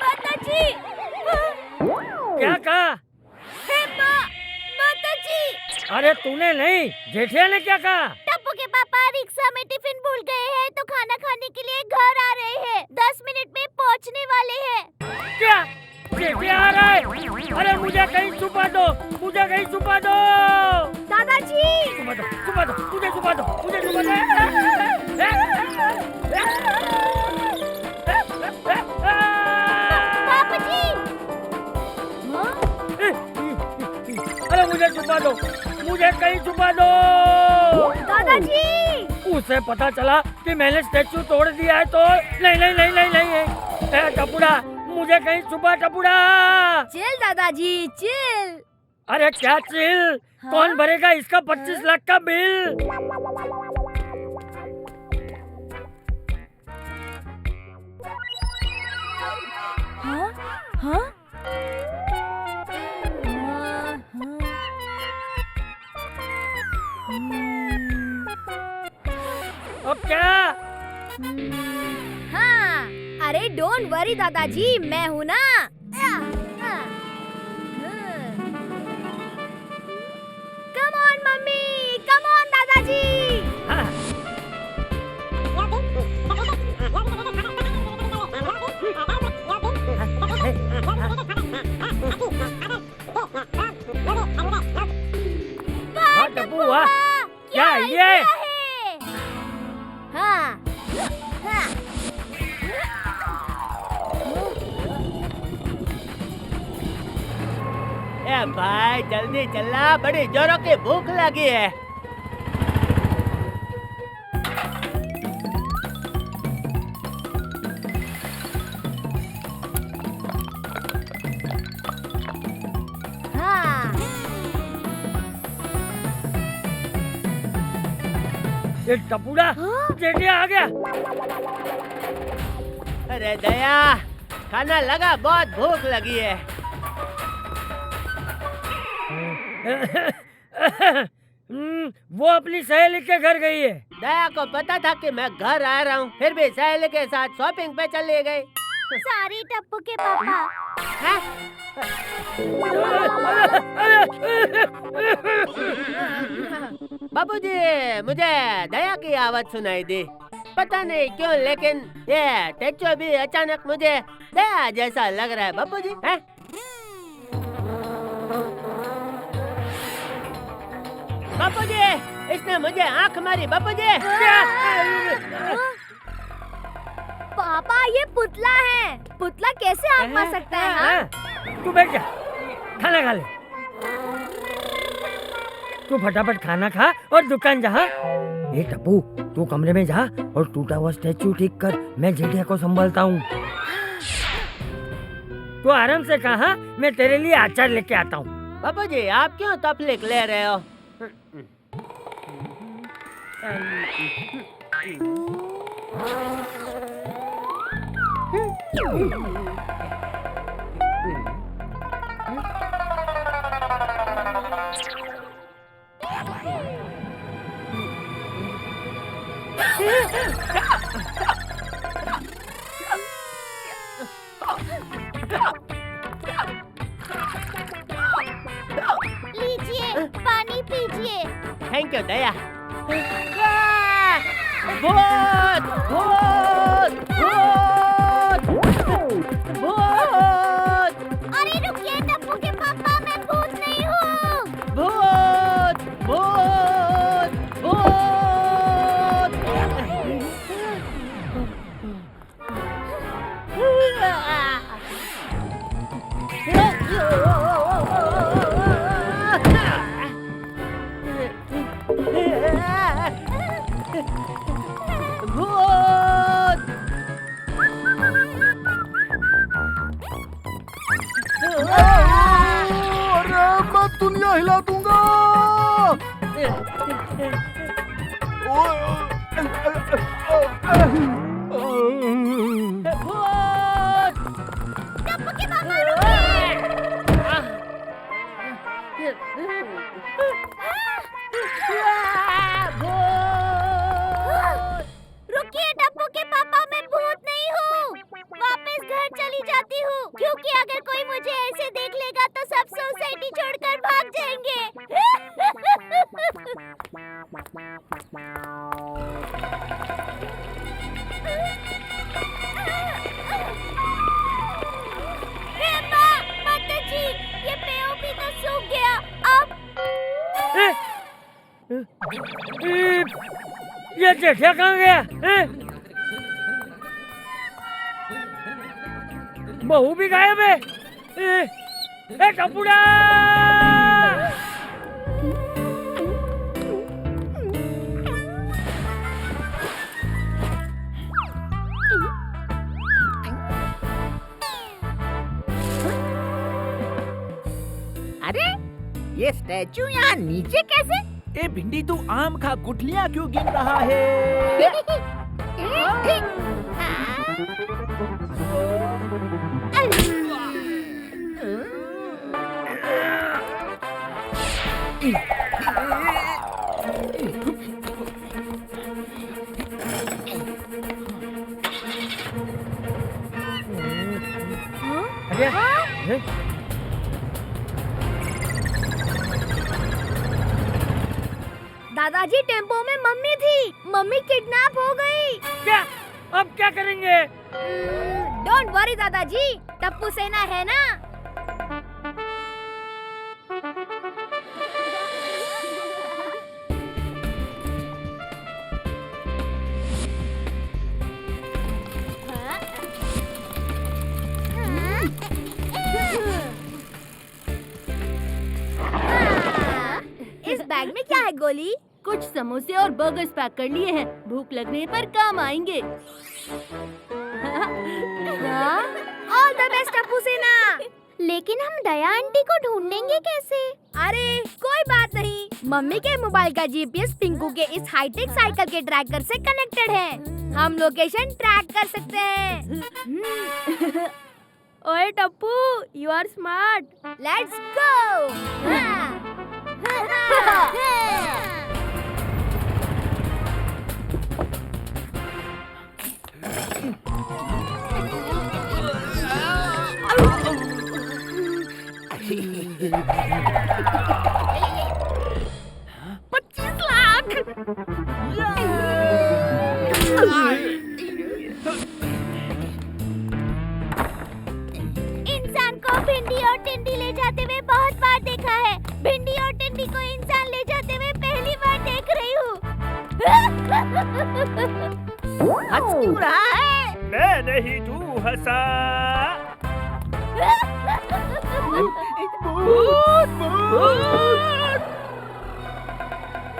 माताजी। क्या कहा? माताजी। अरे तूने नहीं, जेठिया ने क्या कहा? टप्पू के पापा रिक्शा में टिफिन भूल गए हैं तो खाना खाने के लिए घर आ रहे हैं। 10 मिनट में पहुंचने वाले हैं। क्या? जेठिया आ रहा है? अरे मुझे कहीं छुपा दो, मुझे कहीं छुपा दो। दादाजी। मुझे छुपा दो, मुझे कहीं छुपा दो। दादाजी! उसे पता चला कि मैंने स्टैचू तोड़ दिया है तो नहीं नहीं नहीं नहीं नहीं, टपुड़ा मुझे कहीं छुपा, टपुड़ा। चिल दादाजी चिल। अरे क्या चिल? कौन भरेगा इसका 25 लाख का बिल? हाँ? हाँ? अब क्या? हाँ, अरे डोंट वरी दादाजी, मैं हूँ ना। Come on mummy, come on दादाजी। वाह टप्पू वाह, क्या ये? हाँ, हाँ। ए भाई जल्दी चला, बड़ी जोरों की भूख लगी है। हाँ। ये टपुड़ा जेठी आ गया। अरे दया, खाना लगा, बहुत भूख लगी है। वो अपनी सहेली के घर गई है। दया को पता था कि मैं घर आ रहा हूँ, फिर भी सहेली के साथ शॉपिंग पे चली गई। सॉरी टप्पू के पापा। बाबूजी, मुझे दया की आवाज सुनाई दी, पता नहीं क्यों, लेकिन ये टेचो भी अचानक मुझे दया जैसा लग रहा है। बाबूजी हैं? बाबूजी, इसने मुझे आंख मारी। बाबूजी! पापा ये पुतला है, पुतला कैसे आंख मार सकता है? हाँ? तू बैठ जा, खाना खा ले। तू फटाफट खाना खा और दुकान जा। ए टप्पू, तू कमरे में जा और टूटा हुआ स्टैचू ठीक कर, मैं जेठिया को संभालता हूँ। तू आराम से कहा, मैं तेरे लिए अचार लेके आता हूँ। बाबूजी, आप क्यों तकलीफ ले रहे हो? लीजिए, पानी पीजिए। थैंक यू दया। भूत! भूत! भूत! भूत! अरे रुकिए टप्पू के पापा, मैं भूत नहीं हूँ। भूत! भूत! भूत! अरे मैं दुनिया हिला दूंगा। रुकिए टप्पू के पापा, मैं भूत नहीं हूँ। वापस घर चली जाती हूँ, क्योंकि अगर कोई मुझे ऐसे देख लेगा तो सब सोसाइटी छोड़कर भाग जाएंगे। माताजी, ये पेड़ भी तो सूख गया। अब ये जेठिया कहाँ गया? बहू भी गायब है। ए टपुड़ा! ये स्टैचू यहाँ नीचे कैसे? ए भिंडी, तू आम खा, गुठलियाँ क्यों गिन रहा है? दादाजी, टेम्पो में मम्मी थी। मम्मी किडनैप हो गई। क्या? अब क्या करेंगे? डोंट वरी दादाजी, टप्पू सेना है ना। इस बैग में क्या है गोली? कुछ समोसे और बर्गर्स पैक कर लिए हैं, भूख लगने पर काम आएंगे। ऑल द बेस्ट टप्पू सेना। लेकिन हम दया आंटी को ढूंढेंगे कैसे? अरे कोई बात नहीं, मम्मी के मोबाइल का जीपीएस पिंकू के इस हाईटेक साइकिल के ट्रैकर से कनेक्टेड है। हम लोकेशन ट्रैक कर सकते हैं। ओए Tappu, you are smart. Let's go. इंसान को भिंडी और टिंडी ले जाते हुए बहुत बार देखा है। भिंडी और टिंडी को इंसान ले जाते हुए पहली बार देख रही हूँ। हंस क्यों रहा है? मैं नहीं, तू हंसा।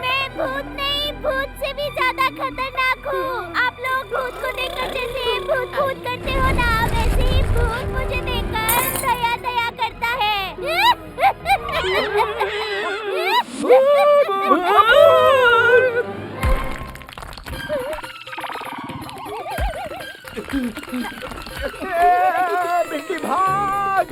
मैं भूत नहीं, भूत से भी ज्यादा खतरनाक हूँ। आप लोग भूत को देखकर जैसे भूत भूत करते हो ना, वैसे ही भूत मुझे देखकर दया दया करता है। भिंडी भाग।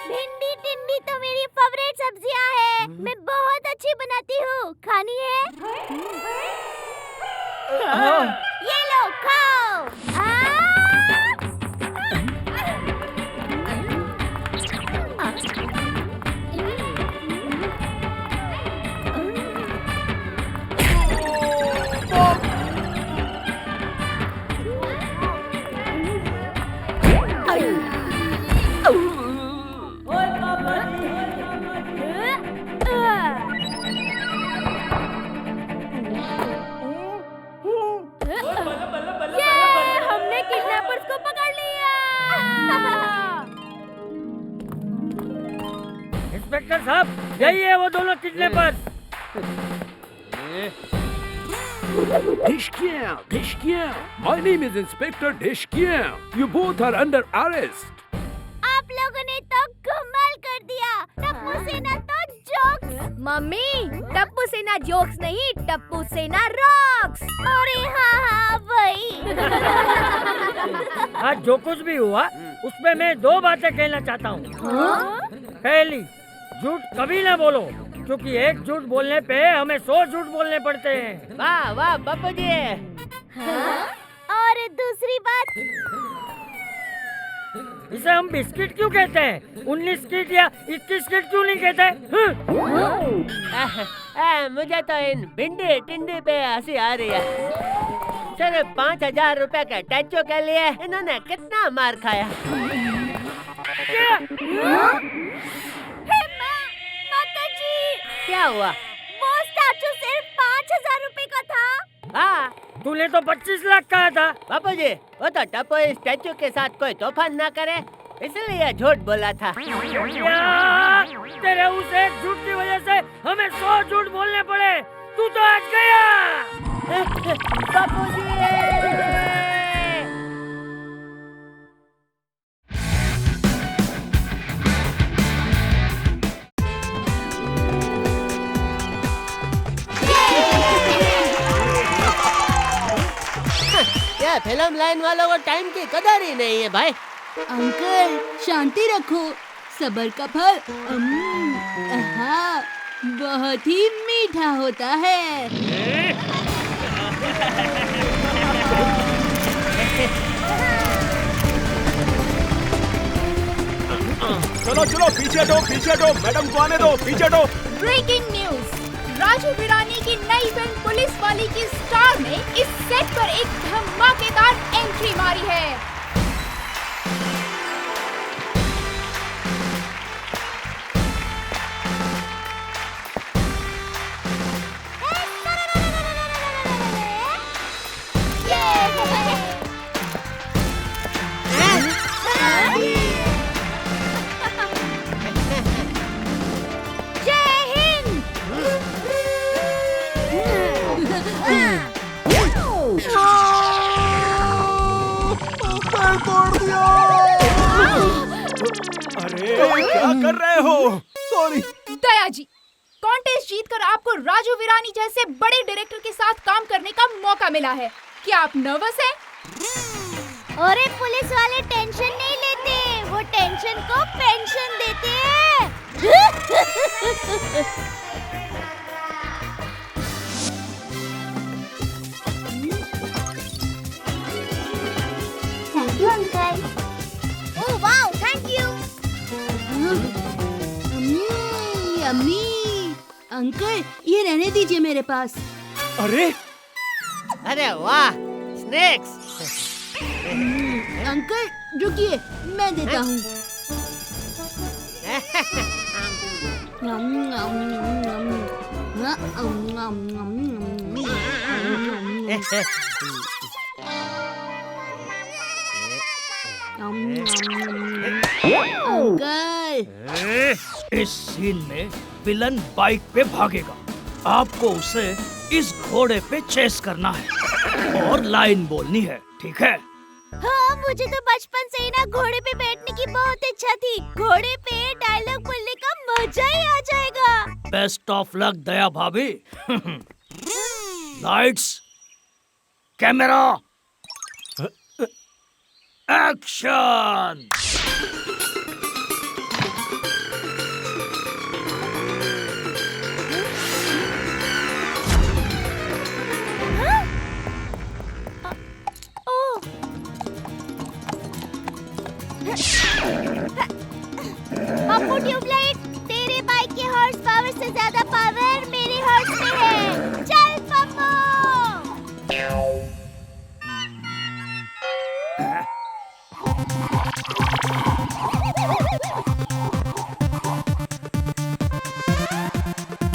भिंडी टिंडी तो मेरी फेवरेट सब्जियां है। मैं बहुत अच्छी बनाती हूँ। खानी है? ये लो, खाओ। हमने किडनैपर्स को पकड़ लिया। इंस्पेक्टर साहब, यही है वो दोनों kidnappers. Dhishkya. My name is Inspector Dhishkya. You both are under arrest. आप लोगों ने तो कमाल कर दिया। टप्पू सेना तो जोक्स। मम्मी, टप्पू सेना जोक्स नहीं, टप्पू सेना रॉक्स। अरे हाँ वही। आज जो कुछ भी हुआ उसमें मैं 2 बातें कहना चाहता हूँ। पहली, झूठ कभी ना बोलो, क्योंकि एक झूठ बोलने पे हमें 100 झूठ बोलने पड़ते हैं। वाह वाह बापू जी। और दूसरी बात, इसे हम बिस्किट क्यों कहते हैं? 19 किट या 21 किट क्यों नहीं कहते? मुझे तो इन भिंडी टिंडी पे हंसी आ रही है। सिर्फ 5000 रुपए के टैचो के लिए इन्होंने कितना मार खाया। माताजी, क्या हुआ? वो स्टैचू सिर्फ 5000 रुपए का था। हाँ, तूने तो 25 लाख कहा था। बापू जी, वो तो टप्पू इस स्टैचू के साथ कोई तूफान ना करे इसलिए झूठ बोला था। तेरे उस एक झूठ की वजह से हमें 100 झूठ बोलने पड़े। तू तो आज गया। बापू जी। क्या फिल्म लाइन वालों को टाइम की कदर ही नहीं है भाई। अंकल शांति रखो, सबर का फल बहुत ही मीठा होता है। चलो चलो पीछे दो मैडम को आने दो, पीछे दो। ब्रेकिंग न्यूज, राजू वीरानी की नई फिल्म पुलिस वाली की स्टार ने इस सेट पर एक धमाकेदार एंट्री मारी है। क्या कर रहे हो? सॉरी। दया जी, कॉन्टेस्ट जीतकर आपको राजू वीरानी जैसे बड़े डायरेक्टर के साथ काम करने का मौका मिला है। क्या आप नर्वस हैं? अरे पुलिस वाले टेंशन नहीं लेते, वो टेंशन को पेंशन देते हैं। Thank you uncle. Oh wow, thank you. अम्मी, अंकल ये रहने दीजिए मेरे पास। अरे वाह, स्नैक्स। अंकल रुकिए, मैं देता हूँ। अंकल, इस सीन में विलन बाइक पे भागेगा, आपको उसे इस घोड़े पे चेस करना है और लाइन बोलनी है, ठीक है? हाँ, मुझे तो बचपन से ही ना घोड़े पे बैठने की बहुत इच्छा थी। घोड़े पे डायलॉग बोलने का मजा ही आ जाएगा। बेस्ट ऑफ लक दया भाभी। Lights, camera, action. Pappu tubelight, तेरे बाइक के हॉर्स पावर से ज्यादा पावर मेरे हॉर्स में है। चल पप्पू।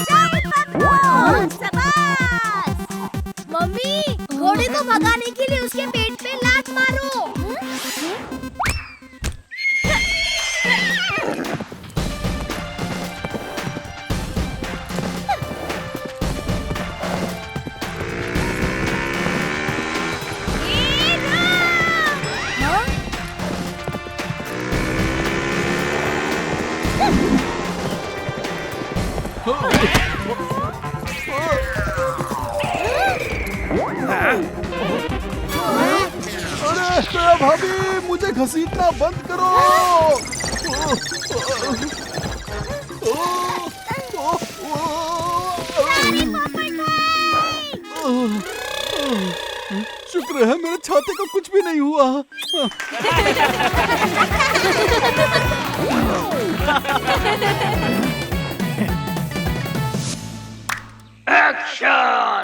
चल पप्पू, शाबाश। मम्मी, घोड़े को भगाने के लिए उसके पेट पे लात मारो। अरे दया भाभी, मुझे घसीटना बंद करो। शुक्र है मेरे छाते को कुछ भी नहीं हुआ। एक्शन।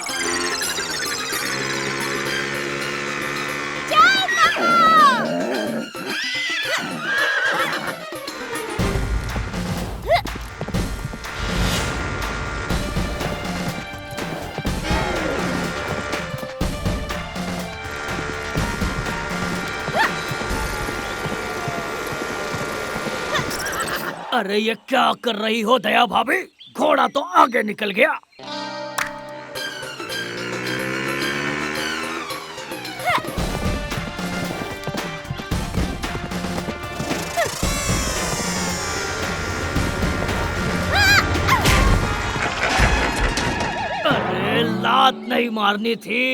अरे ये क्या कर रही हो दया भाभी? घोड़ा तो आगे निकल गया। अरे लात नहीं मारनी थी।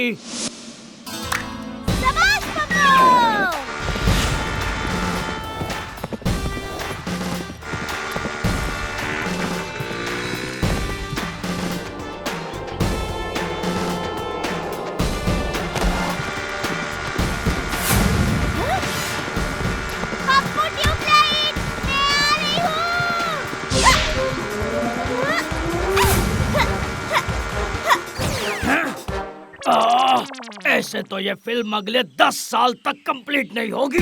ऐसे तो ये फिल्म अगले 10 साल तक कंप्लीट नहीं होगी।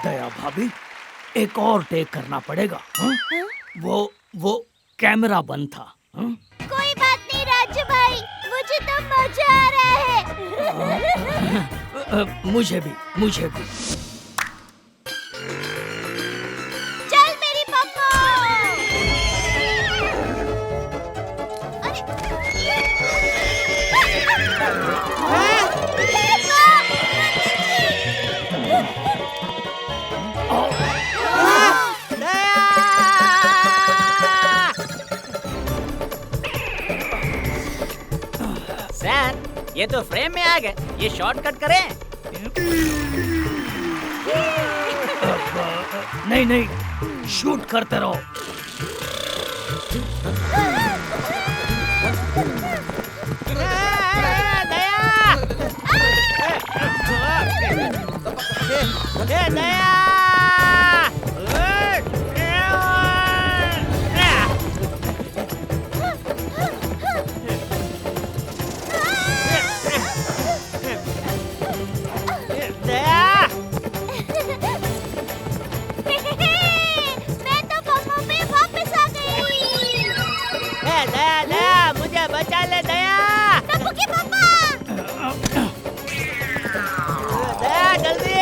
दया भाभी, एक और टेक करना पड़ेगा। वो कैमरा बंद था। कोई बात नहीं राजू भाई, मुझे तो मजा आ रहा है। मुझे भी। सर, ये तो फ्रेम में आ गए। ये शॉर्टकट करें? नहीं, शूट करते रहो। बचा ले दया। टप्पू के पापा। दया जल्दी।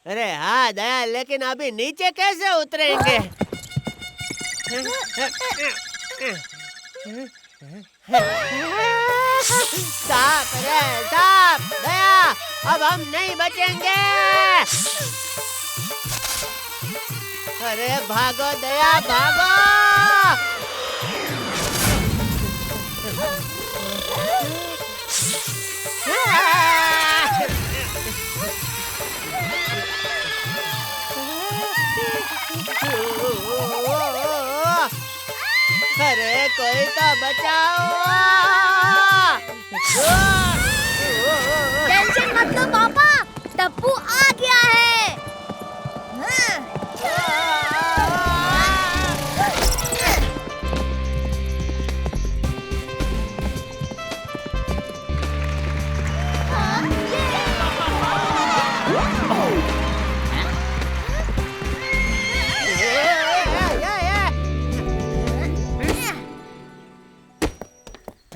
अरे हाँ दया, लेकिन अभी नीचे कैसे उतरेंगे? साफ रे साफ। दया, अब हम नहीं बचेंगे। अरे भागो दया, भागो। अरे कोई तो बचाओ। टेंशन मत लो पापा, टप्पू आ गया है।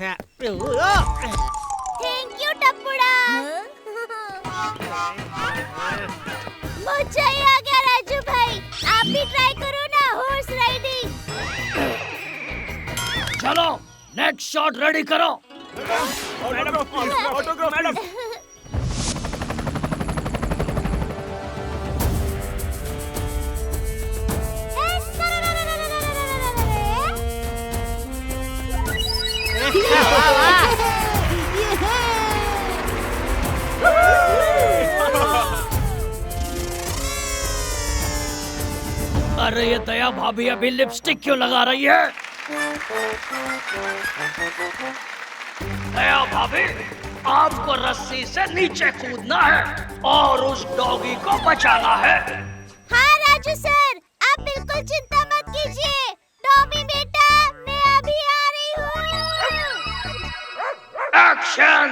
थैंक यू टप्पुड़ा। मजा ही आ गया राजू भाई, आप भी ट्राई करो ना हॉर्स राइडिंग। चलो नेक्स्ट शॉट रेडी करो। ऑटोग्राफ अरे ये दया भाभी अभी लिपस्टिक क्यों लगा रही है? दया भाभी, आपको रस्सी से नीचे कूदना है और उस डॉगी को बचाना है। हाँ राजू सर, आप बिल्कुल चिंता मत कीजिए। टॉमी बेटा, मैं अभी आ रही हूँ। एक्शन।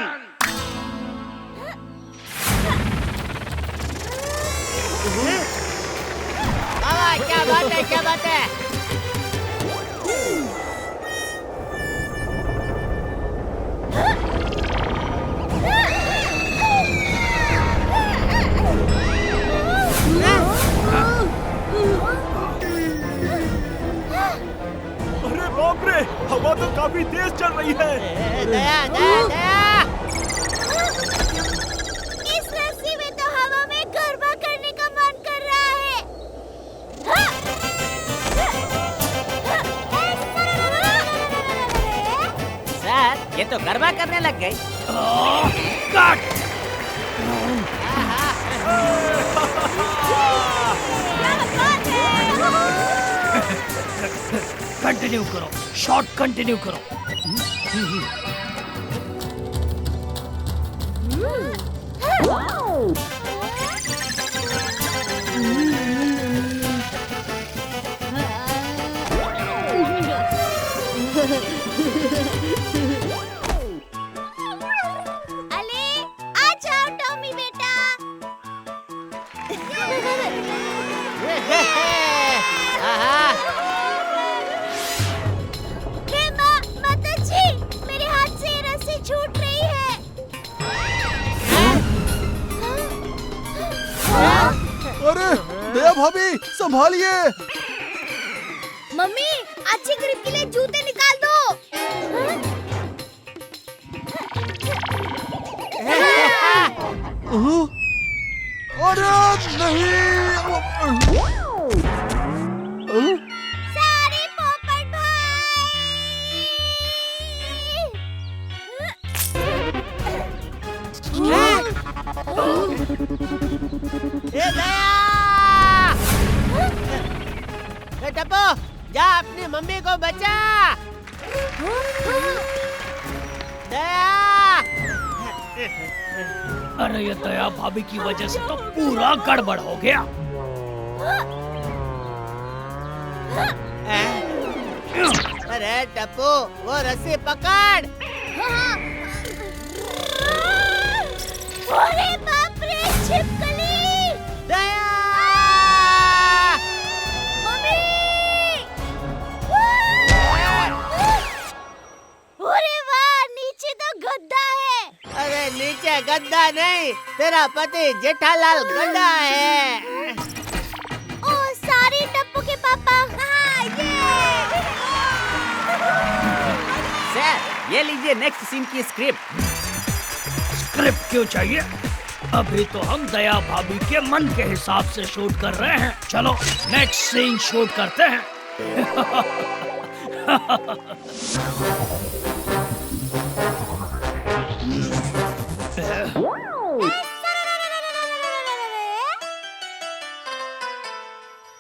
क्या बात है, क्या बात है? अरे बाप रे, हवा तो काफी तेज चल रही है। दया दया दया, इस रस्सी में तो हवा में गरबा करने का मन कर रहा है। सर ये तो गरबा करने लग गई। कट। कंटिन्यू करो, शॉट कंटिन्यू करो। अले आ जाओ टॉमी बेटा। हे माँ, माताजी, मेरे हाथ से ये रस्सी छूट रही है। अरे दया भाभी, संभालिए। मम्मी, अच्छी ग्रिप के लिए जूते निकाल दो। अरे नहीं। सारे पोपट ए टप्पू, जा अपनी मम्मी को बचा। दया। अरे ये दया भाभी की वजह से तो पूरा गड़बड़ हो गया। अरे टप्पू, वो रस्सी पकड़। अरे बाप रे, छिपकली। दया। मम्मी। अरे वाह, नीचे तो गद्दा है। अरे नीचे गद्दा नहीं, तेरा पति जेठालाल गद्दा है। ओ सारी टप्पू के पापा। हाँ, ये। सर ये लीजिए नेक्स्ट सीन की स्क्रिप्ट। स्क्रिप्ट क्यों चाहिए? अभी तो हम दया भाभी के मन के हिसाब से शूट कर रहे हैं। चलो नेक्स्ट सीन शूट करते हैं।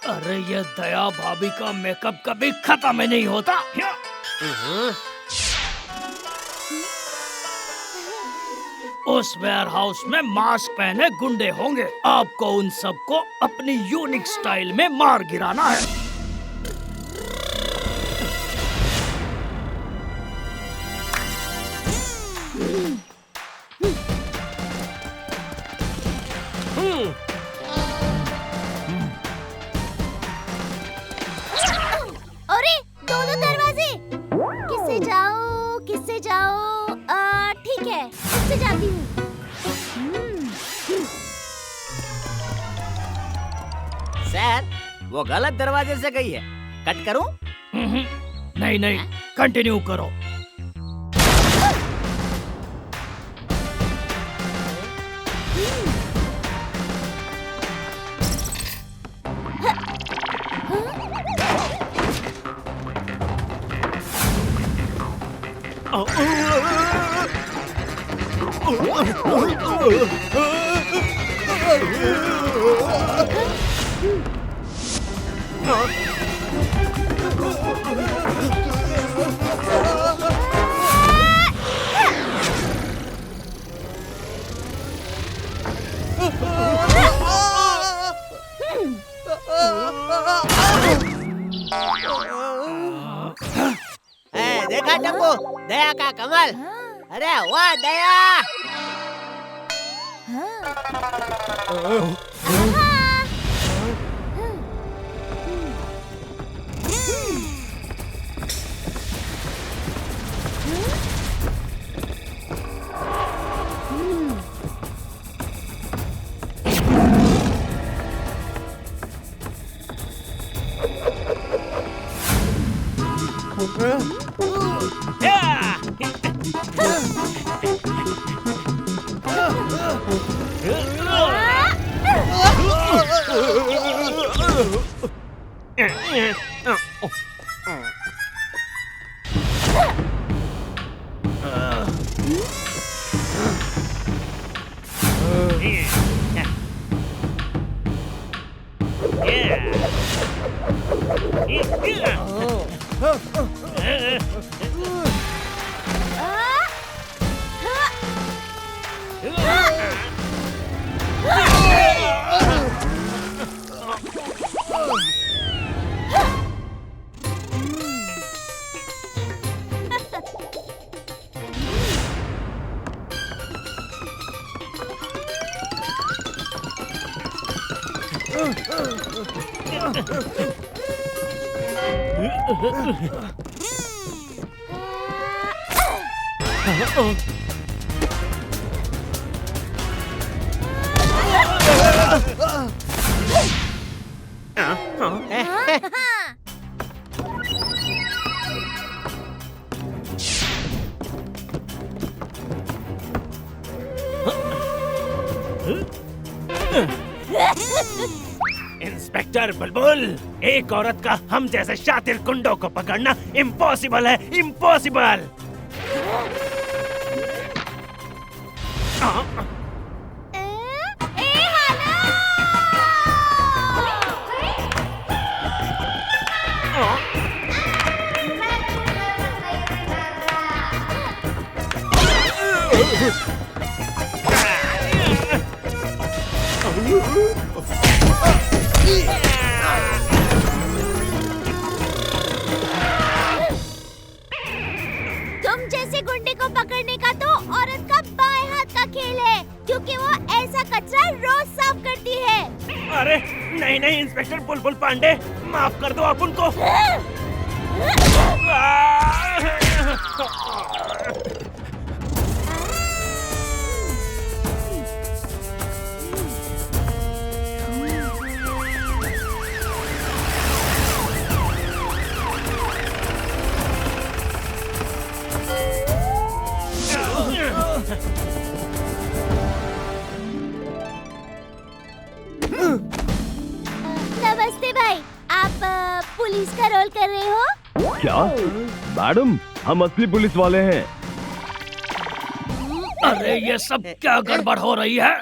अरे ये दया भाभी का मेकअप कभी खत्म ही नहीं होता। उस वेयर हाउस में मास्क पहने गुंडे होंगे। आपको उन सबको अपनी यूनिक स्टाइल में मार गिराना है। अरे दो दरवाजे, किससे जाऊं किससे जाऊं? ठीक है, इससे जाती हूँ। सर, वो गलत दरवाजे से गई है। कट करूं? नहीं नहीं, कंटिन्यू करो। देखा टप्पू, दया का कमाल। अरे वाह दया। इंस्पेक्टर बुलबुल, एक औरत का हम जैसे शातिर गुंडों को पकड़ना इम्पॉसिबल है, इम्पॉसिबल। तुम जैसे गुंडे को पकड़ने का तो औरत का बाएं हाथ का खेल है, क्योंकि वो ऐसा कचरा रोज साफ करती है। अरे नहीं नहीं इंस्पेक्टर बुलबुल पांडे, माफ कर दो आप उनको। नमस्ते भाई, आप पुलिस का रोल कर रहे हो? क्या मैडम, हम असली पुलिस वाले हैं। अरे ये सब क्या गड़बड़ हो रही है?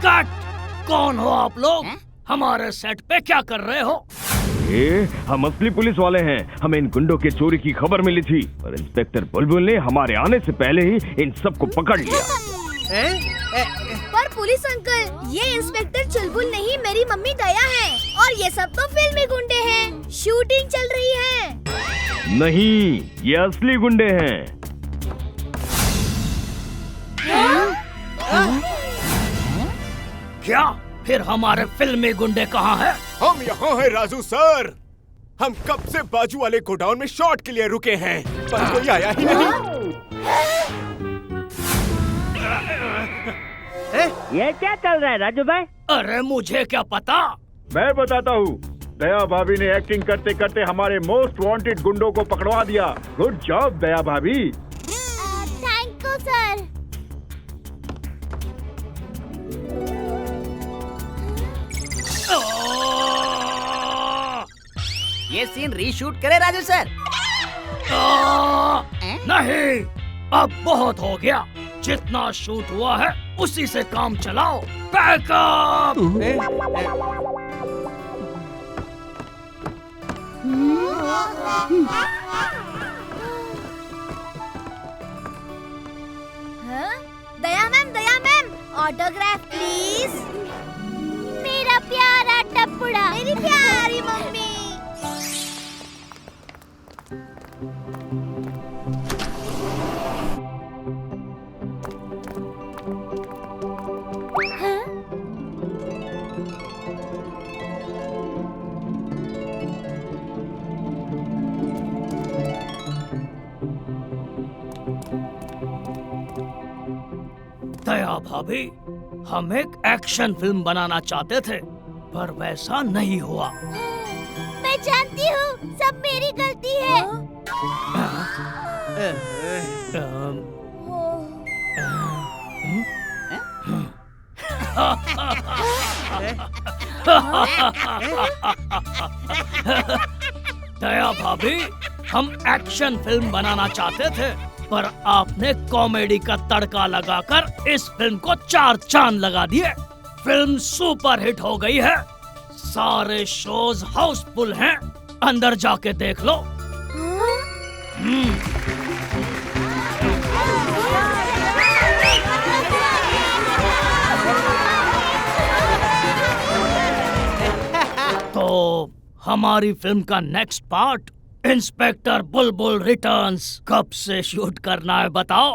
कट! कौन हो आप लोग? हमारे सेट पे क्या कर रहे हो? हम असली पुलिस वाले हैं। हमें इन गुंडों के चोरी की खबर मिली थी और इंस्पेक्टर बुलबुल ने हमारे आने से पहले ही इन सबको पकड़ लिया। पर पुलिस अंकल, ये इंस्पेक्टर चुलबुल नहीं, मेरी मम्मी दया है, और ये सब तो फिल्मी गुंडे हैं। शूटिंग चल रही है। नहीं, ये असली गुंडे हैं। क्या? फिर हमारे फिल्मी गुंडे कहाँ हैं? हम यहाँ हैं राजू सर। हम कब से बाजू वाले गोडाउन में शॉट के लिए रुके हैं, पर कोई आया ही नहीं। ये क्या चल रहा है राजू भाई? अरे मुझे क्या पता। मैं बताता हूँ। दया भाभी ने एक्टिंग करते करते हमारे मोस्ट वांटेड गुंडों को पकड़वा दिया। गुड जॉब दया भाभी। Thank you sir. ये सीन रीशूट करे राजू सर। नहीं, अब बहुत हो गया। जितना शूट हुआ है उसी से काम चलाओ। Backup. Daya ma'am, autograph please. मेरा प्यारा टप्पुड़ा, मेरी प्यारी मम्मी। दया भाभी, हम एक एक्शन फिल्म बनाना चाहते थे, पर वैसा नहीं हुआ। मैं जानती हूँ, सब मेरी गलती है। दया भाभी, हम एक्शन फिल्म बनाना चाहते थे, पर आपने कॉमेडी का तड़का लगाकर इस फिल्म को 4 चांद लगा दिए। फिल्म सुपर हिट हो गई है। सारे शोज हाउसफुल हैं। अंदर जाके देख लो। तो हमारी फिल्म का नेक्स्ट पार्ट इंस्पेक्टर बुलबुल रिटर्न्स कब से शूट करना है बताओ?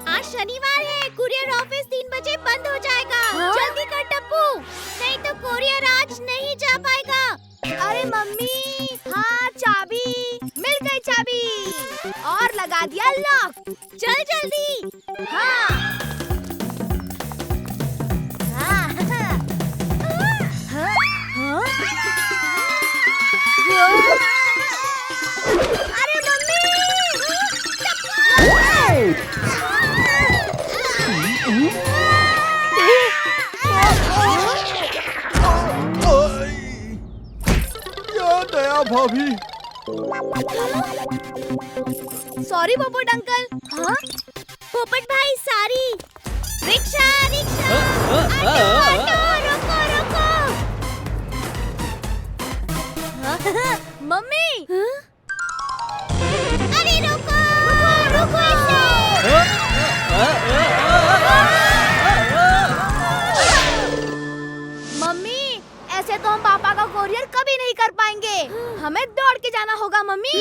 आज शनिवार है, कुरियर ऑफिस 3 बजे बंद हो जाएगा। जल्दी कर टप्पू, नहीं तो कुरियर आज नहीं जा पाएगा। अरे मम्मी, हाँ चाबी मिल गई। चाबी और लगा दिया लॉक। चल जल्दी। हाँ हाँ हाँ हाँ। अरे मम्मी, दया भाभी। सॉरी पोपट अंकल। हाँ पोपट भाई सॉरी। रिक्शा रिक्शा, ऑटो रुको रुको। मम्मी, अरे रुको रुको मम्मी, ऐसे तो हम पापा का कोरियर कभी नहीं कर पाएंगे। हमें दौड़ के जाना होगा मम्मी।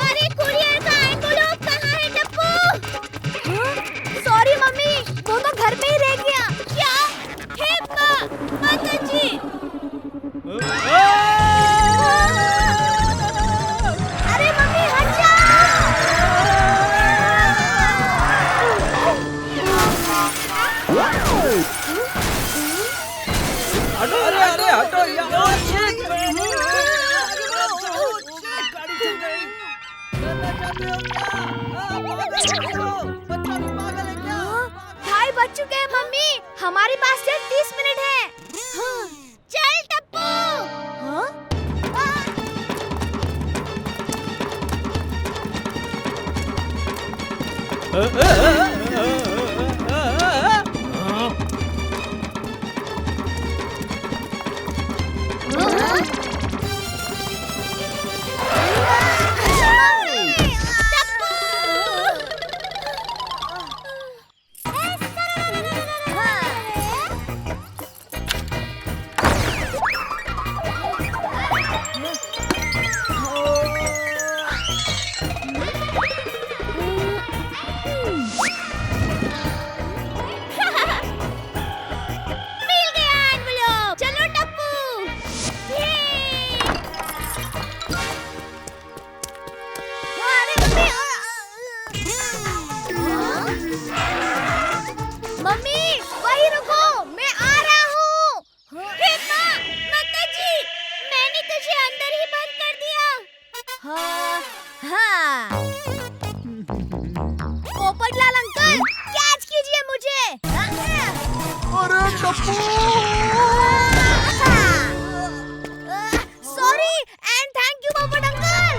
अरे कुरियर का एनवेलप कहाँ है टप्पू? सॉरी मम्मी, वो तो घर में ही रह गया। क्या? हे माता जी। अरे मम्मी हट जा। अरे अरे हटो यार। भाई बच चुके हैं मम्मी, हमारे पास सिर्फ 30 मिनट है। हाँ, चल टप्पू। हाँ? पोपटलाल अंकल, कैच कीजिए मुझे। अरे Tappu! Sorry and thank you पोपट अंकल।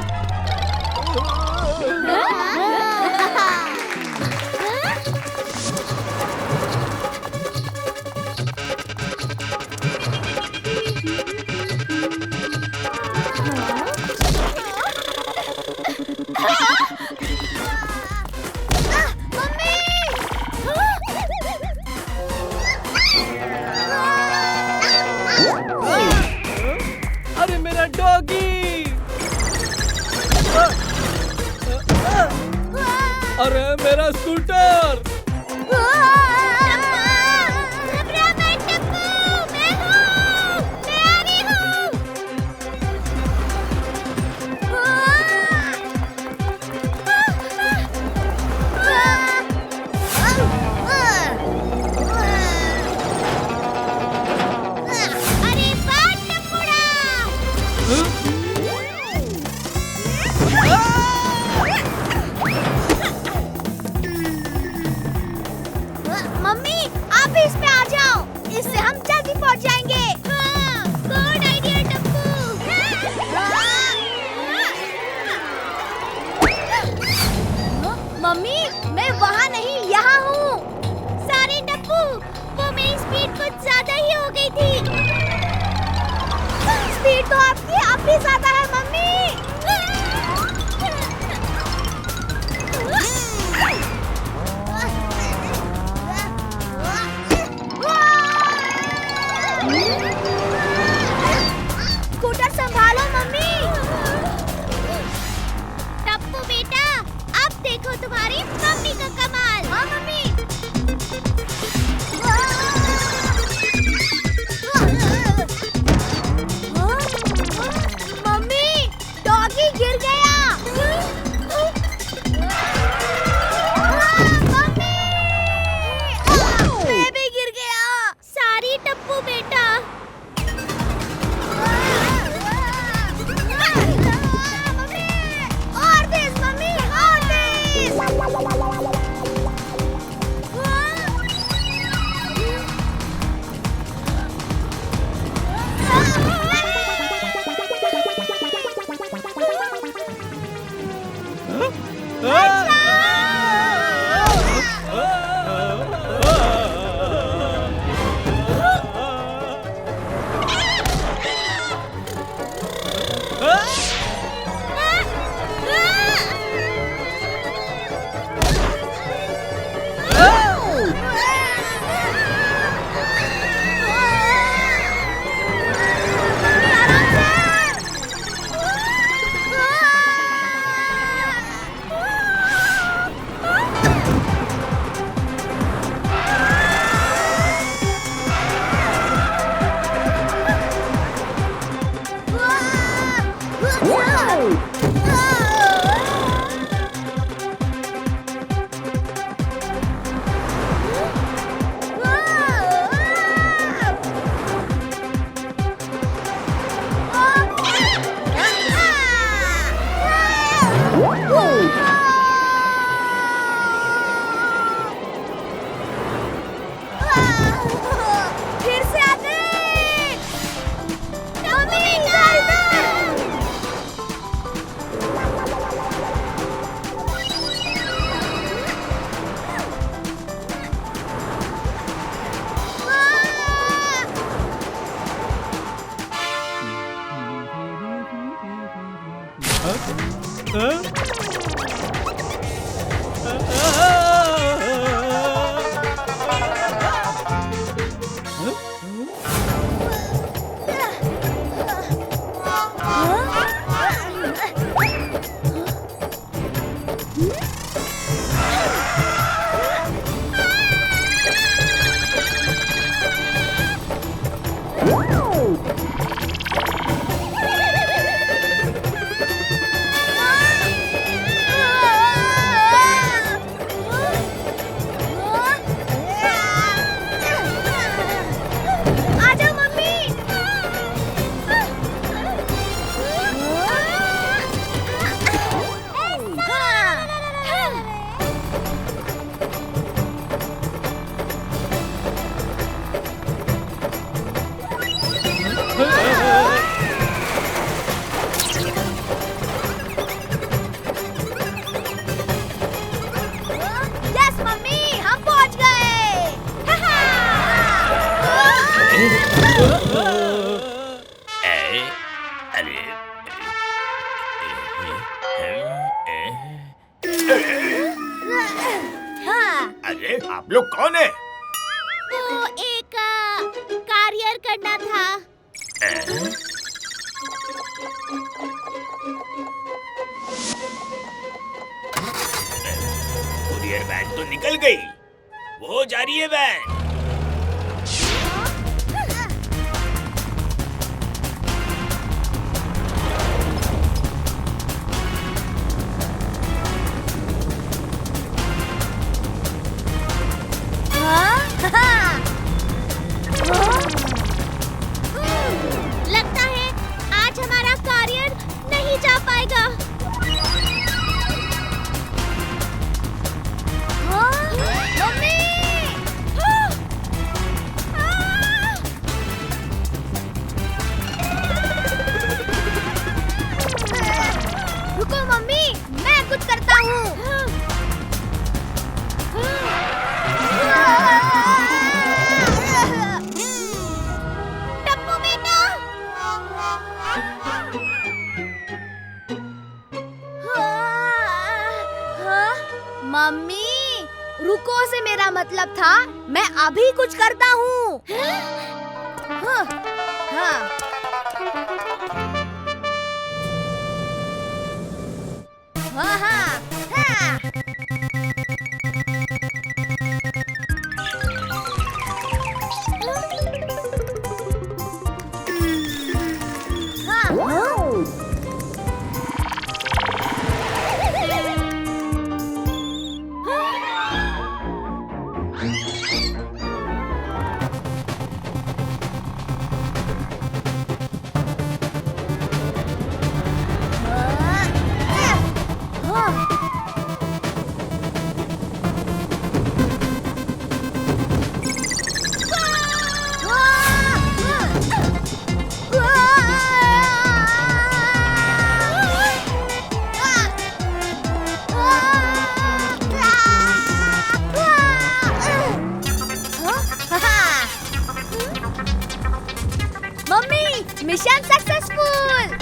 मम्मी! आजा मम्मी। यस मम्मी, हम पहुंच गए। हाँ, अरे आप लोग कौन है? वो एक कार्यर करना था। कुरियर वैन तो निकल गई, वो जा रही है वैन। लगता है आज हमारा कार्य नहीं जा पाएगा। मम्मी! रुको मम्मी, मैं कुछ करता हूँ। टप्पू बेटा। मम्मी, रुको से मेरा मतलब था मैं अभी कुछ करता हूँ। हाँ, हाँ। हाँ, हाँ, हाँ। Mummy, mission successful.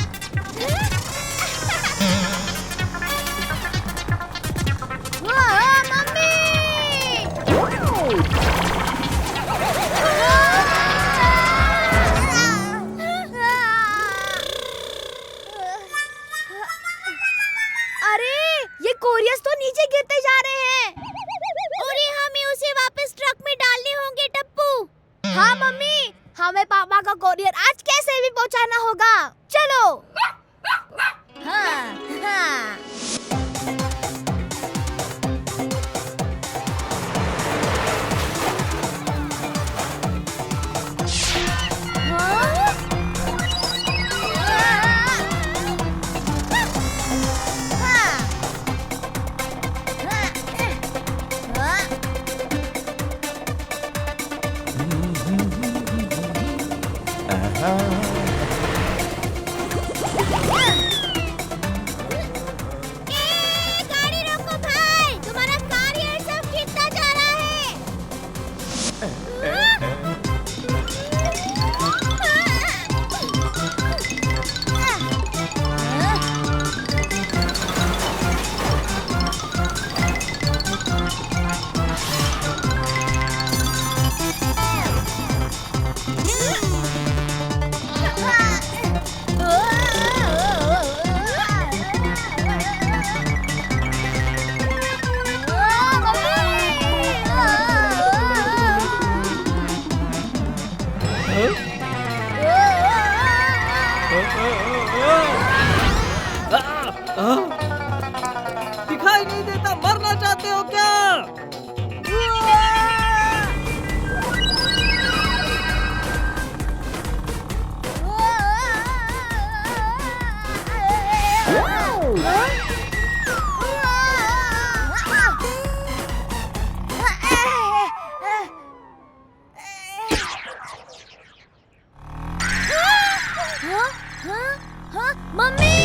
अरे ये कोरियर्स तो नीचे गिरते जा रहे हैं। अरे हमें उसे वापस ट्रक में डालने होंगे टप्पू। हाँ मम्मी, हमें पापा का कोरियर आज कैसे भी पहुंचाना होगा। चलो। हाँ, हाँ। गाड़ी रोको भाई, तुम्हारा कार्य सब गिरता जा रहा है। दिखाई नहीं देता, मरना चाहते हो क्या? मम्मी!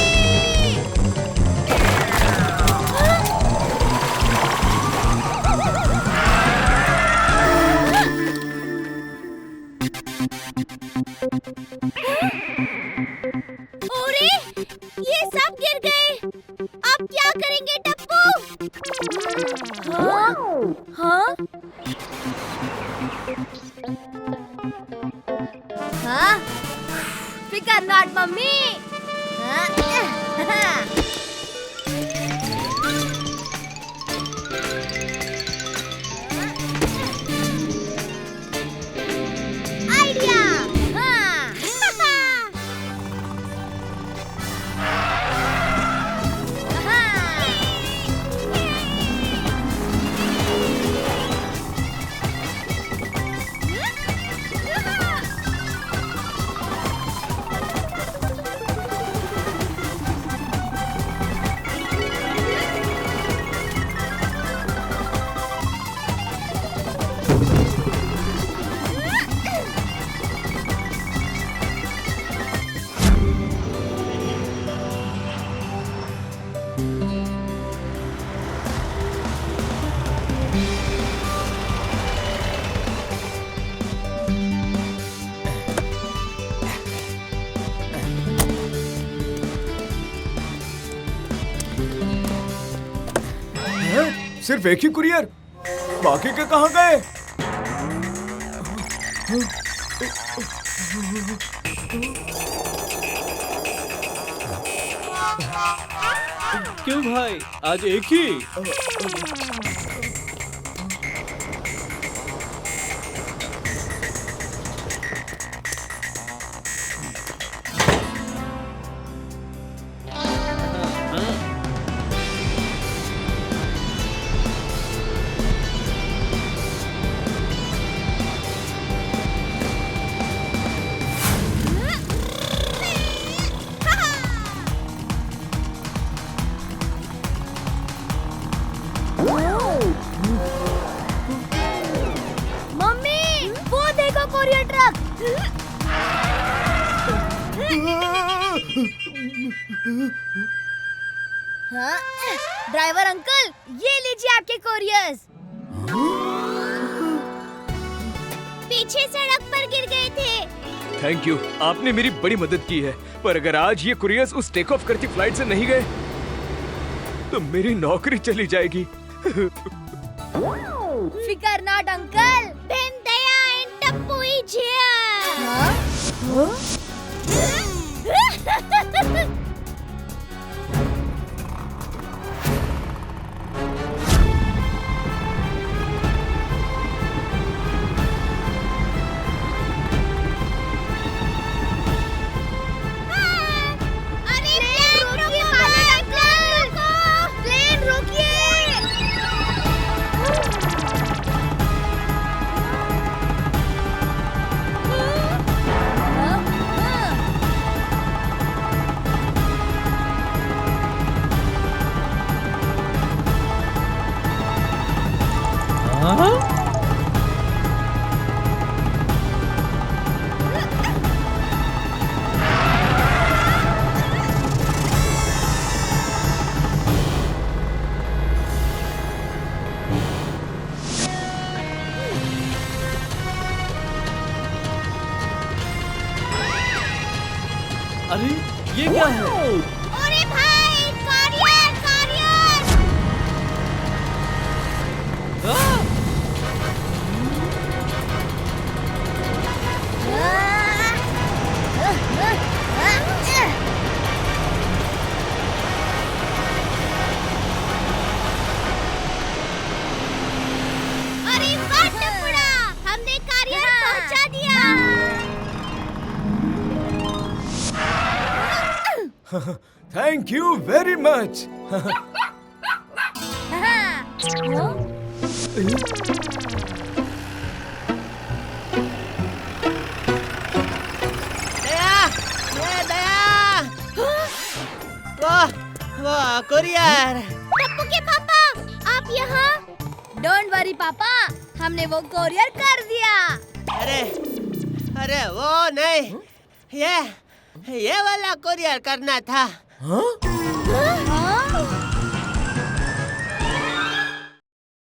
अरे, ये सब गिर गए। अब क्या करेंगे टप्पू? हाँ? हाँ? हाँ? फिकर नॉट मम्मी। आइडिया। हाँ। सिर्फ एक ही कुरियर, बाकी के कहाँ गए? क्यों भाई, आज एक ही? मम्मी, वो देखो कोरियर ट्रक। हाँ? ड्राइवर अंकल, ये लीजिए आपके कोरियर्स। पीछे सड़क पर गिर गए थे। थैंक यू, आपने मेरी बड़ी मदद की है। पर अगर आज ये कुरियर्स उस टेक ऑफ करती फ्लाइट से नहीं गए तो मेरी नौकरी चली जाएगी। फिकर not uncle, Ben Daya and Tappu is here. अरे प्लेन रोकिए, पायलट अंकल, प्लेन रोकिए। अरे ये क्या है? अरे भाई, कोरियर, कोरियर। अरे वाह टुकड़ा, हमने कोरियर पहुंचा दिया। Thank you very much. वो कुरियर। टप्पू के पापा, आप यहाँ? डोंट वरी पापा, हमने वो कोरियर कर दिया। अरे वो नहीं, ये वाला कुरियर करना था।